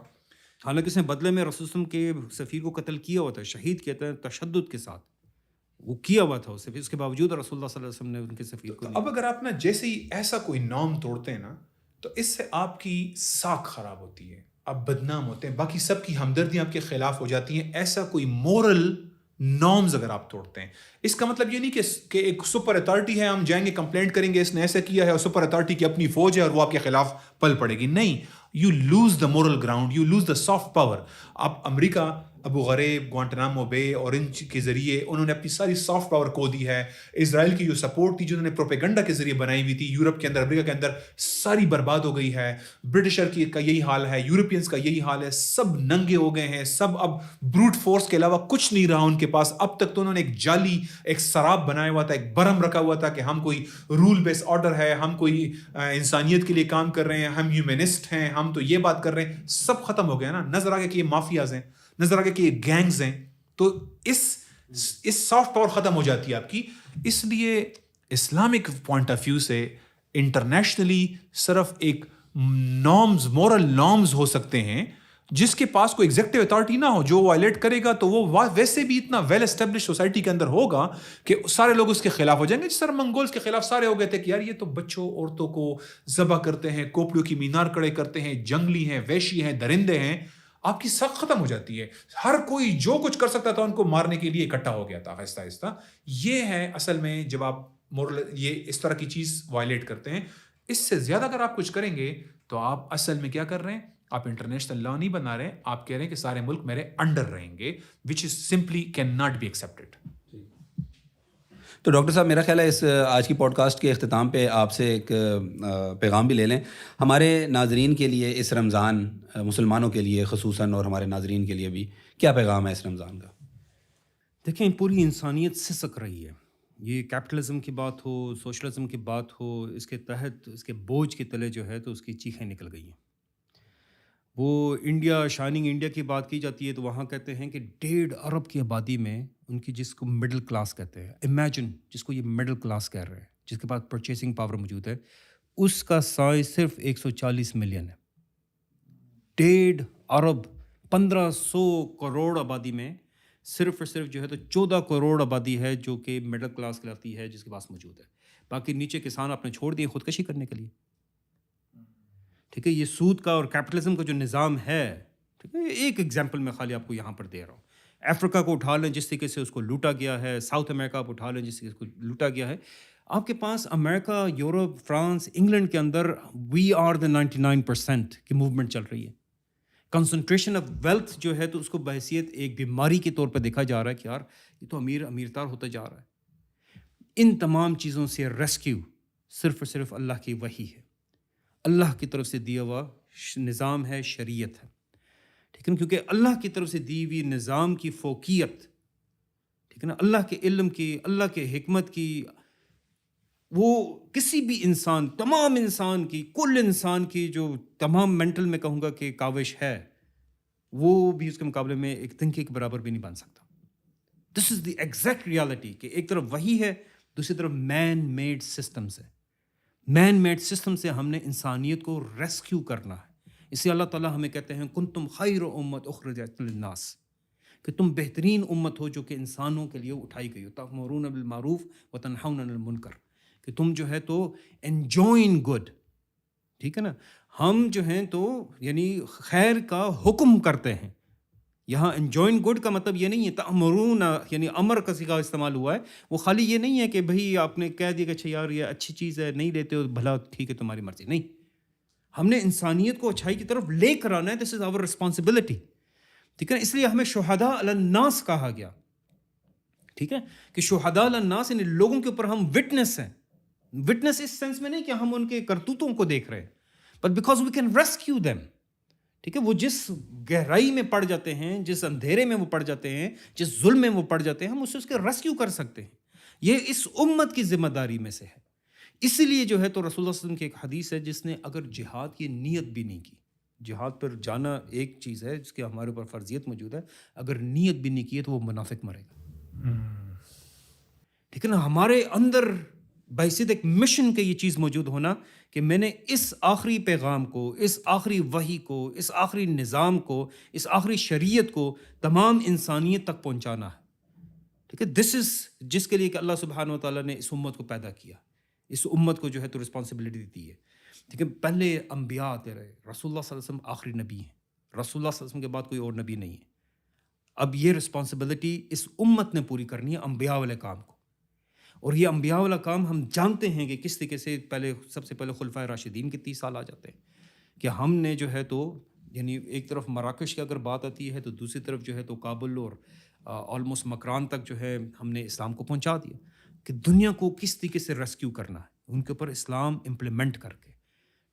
حالانکہ اس نے بدلے میں رسول اللہ کے سفیر کو قتل کیا ہوا تھا، شہید کیا تھا تشدد کے ساتھ، وہ کیا ہوا تھا اسے، اس کے باوجود رسول اللہ صلی اللہ علیہ وسلم نے ان کے سفیر کو. اب اگر آپ نا جیسے ہی ایسا کوئی نام توڑتے ہیں نا، تو اس سے آپ کی ساکھ خراب ہوتی ہے، آپ بدنام ہوتے ہیں، باقی سب کی ہمدردیاں آپ کے خلاف ہو جاتی ہیں. ایسا کوئی مورل نارمز اگر آپ توڑتے ہیں، اس کا مطلب یہ نہیں کہ ایک سپر اتھارٹی ہے، ہم جائیں گے کمپلینٹ کریں گے اس نے ایسا کیا ہے، اور سپر اتھارٹی کی اپنی فوج ہے اور وہ آپ کے خلاف پل پڑے گی. نہیں، you lose the moral ground, you lose the soft power. آپ امریکہ ابو غریب، گوانٹنامو بے اور ان کے ذریعے انہوں نے اپنی ساری سافٹ پاور کھو دی ہے. اسرائیل کی جو سپورٹ تھی، جو انہوں نے پروپیگنڈا کے ذریعے بنائی ہوئی تھی یورپ کے اندر، امریکہ کے اندر، ساری برباد ہو گئی ہے. برٹشر کا یہی حال ہے، یورپینس کا یہی حال ہے، سب ننگے ہو گئے ہیں، سب اب بروٹ فورس کے علاوہ کچھ نہیں رہا ان کے پاس. اب تک تو انہوں نے ایک جعلی ایک سراب بنایا ہوا تھا، ایک برہم رکھا ہوا تھا کہ ہم کوئی رول بیس آرڈر ہے، ہم کوئی انسانیت کے لیے کام کر رہے ہیں، ہم ہیومنسٹ ہیں، ہم تو یہ بات کر رہے ہیں. سب ختم ہو گیا نا. نظر آ گیا کہ یہ مافیاز ہیں، نظر آ گیا کہ یہ گینگز ہیں. تو اس سافٹ پاور ختم ہو جاتی ہے آپ کی. اس لیے اسلامک پوائنٹ آف ویو سے انٹرنیشنلی صرف ایک نارمز، مورل نارمز ہو سکتے ہیں جس کے پاس کوئی ایگزیکٹو اتھارٹی نہ ہو. جو وائلیٹ کرے گا تو وہ ویسے بھی اتنا ویل اسٹیبلش سوسائٹی کے اندر ہوگا کہ سارے لوگ اس کے خلاف ہو جائیں گے. جس طرح منگولز کے خلاف سارے ہو گئے تھے کہ یار یہ تو بچوں عورتوں کو ذبح کرتے ہیں، کھوپڑیوں کی مینار کھڑے کرتے ہیں، جنگلی ہیں، وحشی ہیں، درندے ہیں. آپ کی سخت ختم ہو جاتی ہے. ہر کوئی جو کچھ کر سکتا تھا ان کو مارنے کے لیے اکٹھا ہو گیا تھا آہستہ آہستہ. یہ ہے اصل میں جب آپ یہ اس طرح کی چیز وائلیٹ کرتے ہیں. اس سے زیادہ اگر آپ کچھ کریں گے تو آپ اصل میں کیا کر رہے ہیں؟ آپ انٹرنیشنل لا نہیں بنا رہے، آپ کہہ رہے ہیں کہ سارے ملک میرے انڈر رہیں گے، which is simply can not be accepted. تو ڈاکٹر صاحب میرا خیال ہے اس آج کی پوڈ کاسٹ کے اختتام پہ آپ سے ایک پیغام بھی لے لیں ہمارے ناظرین کے لیے. اس رمضان مسلمانوں کے لیے خصوصاً اور ہمارے ناظرین کے لیے بھی کیا پیغام ہے اس رمضان کا؟ دیکھیں، پوری انسانیت سسک رہی ہے. یہ کیپٹلزم کی بات ہو، سوشلزم کی بات ہو، اس کے تحت اس کے بوجھ کے تلے جو ہے تو اس کی چیخیں نکل گئی ہیں. وہ انڈیا، شائننگ انڈیا کی بات کی جاتی ہے تو وہاں کہتے ہیں کہ 1.5 ارب کی آبادی میں ان کی، جس کو مڈل کلاس کہتے ہیں، امیجن جس کو یہ مڈل کلاس کہہ رہے ہیں، جس کے پاس پرچیسنگ پاور موجود ہے، اس کا سائز صرف 140 ملین ہے. 1.5 ارب 1500 کروڑ آبادی میں صرف اور صرف جو ہے تو 14 کروڑ آبادی ہے جو کہ مڈل کلاس کہلاتی ہے، جس کے پاس موجود ہے. باقی نیچے کسان آپ نے چھوڑ دیے خودکشی کرنے کے لیے. ٹھیک ہے، یہ سود کا اور کیپٹلزم کا جو نظام ہے، ٹھیک ہے، ایک ایگزامپل میں خالی آپ کو یہاں پر دے رہا ہوں. افریقہ کو اٹھا لیں جس طریقے سے اس کو لوٹا گیا ہے، ساؤتھ امریکہ آپ اٹھا لیں جس طریقے سے اس کو لوٹا گیا ہے. آپ کے پاس امریکہ، یورپ، فرانس، انگلینڈ کے اندر وی آر دا 99% کی موومنٹ چل رہی ہے. کنسنٹریشن آف ویلتھ جو ہے تو اس کو بحیثیت ایک بیماری کے طور پہ دیکھا جا رہا ہے کہ یار یہ تو امیر تار ہوتا جا رہا ہے. ان تمام چیزوں سے ریسکیو صرف اور صرف اللہ کی وحی ہے، اللہ کی طرف سے دیا ہوا نظام ہے، شریعت ہے. ٹھیک ہے نا، کیونکہ اللہ کی طرف سے دی ہوئی نظام کی فوقیت، ٹھیک ہے نا، اللہ کے علم کی، اللہ کے حکمت کی، وہ کسی بھی انسان، تمام انسان کی، کل انسان کی جو تمام مینٹل میں کہوں گا کہ کاوش ہے، وہ بھی اس کے مقابلے میں ایک تنکے کے برابر بھی نہیں بن سکتا. دس از دی ایگزیکٹ ریالٹی کہ ایک طرف وہی ہے، دوسری طرف مین میڈ سسٹمز ہے. مین میڈ سسٹم سے ہم نے انسانیت کو ریسکیو کرنا ہے. اس لیے اللہ تعالیٰ ہمیں کہتے ہیں کنتم خیر امت اخرجت للناس، کہ تم بہترین امت ہو جو کہ انسانوں کے لیے اٹھائی گئی ہو. تأمرون بالمعروف وتنہون عن المنکر، کہ تم جو ہے تو انجوائنگ گڈ. ٹھیک ہے نا، ہم جو ہیں تو یعنی خیر کا حکم کرتے ہیں. یہاں انجوائنگ گڈ کا مطلب یہ نہیں ہے تأمرون، یعنی امر کا صیغہ استعمال ہوا ہے. وہ خالی یہ نہیں ہے کہ بھئی آپ نے کہہ دیا کہ اچھا یار یہ اچھی چیز ہے، نہیں لیتے ہو بھلا ٹھیک ہے تمہاری مرضی. نہیں، ہم نے انسانیت کو اچھائی کی طرف لے کر آنا ہے. دس از آور رسپانسبلٹی. ٹھیک ہے، اس لیے ہمیں شہداء علی الناس کہا گیا. ٹھیک ہے، کہ شہداء علی الناس یعنی لوگوں کے اوپر ہم وٹنس ہیں. وٹنس اس سینس میں نہیں کہ ہم ان کے کرتوتوں کو دیکھ رہے ہیں، but because we can rescue them. ٹھیک ہے، وہ جس گہرائی میں پڑ جاتے ہیں، جس اندھیرے میں وہ پڑ جاتے ہیں، جس ظلم میں وہ پڑ جاتے ہیں، ہم اس کے ریسکیو کر سکتے ہیں. یہ اس امت کی ذمہ داری میں سے ہے. اسی لیے جو ہے تو رسول اللہ صلی اللہ علیہ وسلم کی ایک حدیث ہے، جس نے اگر جہاد کی نیت بھی نہیں کی، جہاد پر جانا ایک چیز ہے جس کے ہمارے اوپر فرضیت موجود ہے، اگر نیت بھی نہیں کی ہے تو وہ منافق مرے گا. ٹھیک ہے نا، ہمارے اندر بحیثیت ایک مشن کے یہ چیز موجود ہونا کہ میں نے اس آخری پیغام کو، اس آخری وحی کو، اس آخری نظام کو، اس آخری شریعت کو تمام انسانیت تک پہنچانا ہے. ٹھیک ہے، دس از جس کے لیے کہ اللہ سبحانہ و تعالیٰ نے اس امت کو پیدا کیا، اس امت کو جو ہے تو رسپانسبلٹی دی ہے. ٹھیک ہے، پہلے انبیاء آتے رہے، رسول اللہ صلی اللہ علیہ وسلم آخری نبی ہیں، رسول اللہ صلی اللہ علیہ وسلم کے بعد کوئی اور نبی نہیں ہے. اب یہ رسپانسبلٹی اس امت نے پوری کرنی ہے، انبیاء والے کام کو. اور یہ انبیاء والا کام ہم جانتے ہیں کہ کس طریقے سے سب سے پہلے خلفائے راشدین کے 30 سال آ جاتے ہیں کہ ہم نے جو ہے تو یعنی ایک طرف مراکش کی اگر بات آتی ہے تو دوسری طرف جو ہے تو کابل اور آلموسٹ مکران تک جو ہے ہم نے اسلام کو پہنچا دیا کہ دنیا کو کس طریقے سے ریسکیو کرنا ہے، ان کے اوپر اسلام امپلیمنٹ کر کے.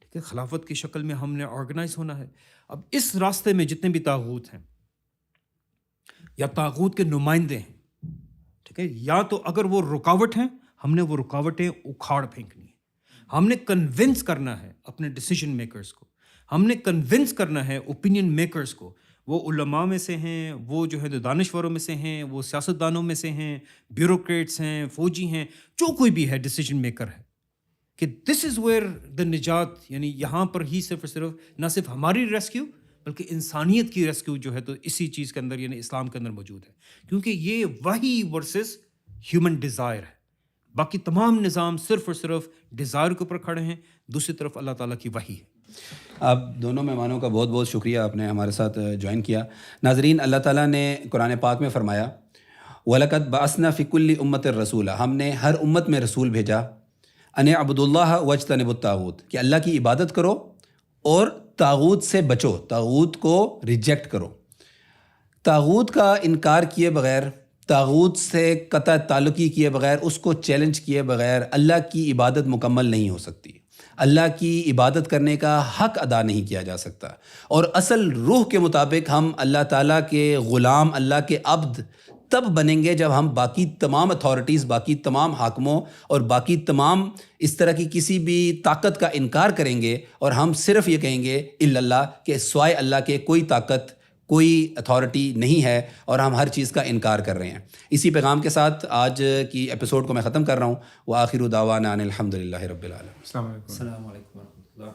ٹھیک ہے، خلافت کی شکل میں ہم نے آرگنائز ہونا ہے. اب اس راستے میں جتنے بھی طاغوت ہیں یا طاغوت کے نمائندے ہیں، ٹھیک ہے، یا تو اگر وہ رکاوٹ ہیں، ہم نے وہ رکاوٹیں اکھاڑ پھینکنی ہے. ہم نے کنونس کرنا ہے اپنے ڈیسیجن میکرز کو، ہم نے کنونس کرنا ہے اوپینین میکرز کو. وہ علماء میں سے ہیں، وہ جو ہے دانشوروں میں سے ہیں، وہ سیاستدانوں میں سے ہیں، بیوروکریٹس ہیں، فوجی ہیں، جو کوئی بھی ہے ڈیسیجن میکر ہے. کہ دس از ویئر دا نجات، یعنی یہاں پر ہی صرف اور صرف نہ صرف ہماری ریسکیو بلکہ انسانیت کی ریسکیو جو ہے تو اسی چیز کے اندر یعنی اسلام کے اندر موجود ہے، کیونکہ یہ وحی ورسز ہیومن ڈیزائر ہے. باقی تمام نظام صرف اور صرف ڈیزائر کے اوپر کھڑے ہیں، دوسری طرف اللہ تعالیٰ کی وحی ہے. آپ دونوں مہمانوں کا بہت بہت شکریہ، آپ نے ہمارے ساتھ جوائن کیا. ناظرین، اللہ تعالیٰ نے قرآن پاک میں فرمایا وَلَقَدْ بَعَثْنَا فِي كُلِّ أُمَّةٍ رَسُولًا، ہم نے ہر امت میں رسول بھیجا، اَنِ اعْبُدُوا اللَّهَ وَاجْتَنِبُوا الطَّاغُوتَ، کہ اللہ کی عبادت کرو اور طاغوت سے بچو، طاغوت کو ریجیکٹ کرو. طاغوت کا انکار کیے بغیر، طاغوت سے قطع تعلقی کیے بغیر، اس کو چیلنج کیے بغیر اللہ کی عبادت مکمل نہیں ہو سکتی. اللہ کی عبادت کرنے کا حق ادا نہیں کیا جا سکتا، اور اصل روح کے مطابق ہم اللہ تعالیٰ کے غلام، اللہ کے عبد تب بنیں گے جب ہم باقی تمام اتھارٹیز، باقی تمام حاکموں اور باقی تمام اس طرح کی کسی بھی طاقت کا انکار کریں گے، اور ہم صرف یہ کہیں گے الا اللہ، کہ سوائے اللہ کے کوئی طاقت، کوئی اتھارٹی نہیں ہے، اور ہم ہر چیز کا انکار کر رہے ہیں. اسی پیغام کے ساتھ آج کی ایپیسوڈ کو میں ختم کر رہا ہوں. وآخر دعوانا ان الحمد للہ رب العالمین. السلام علیکم. السلام علیکم ورحمۃ اللہ.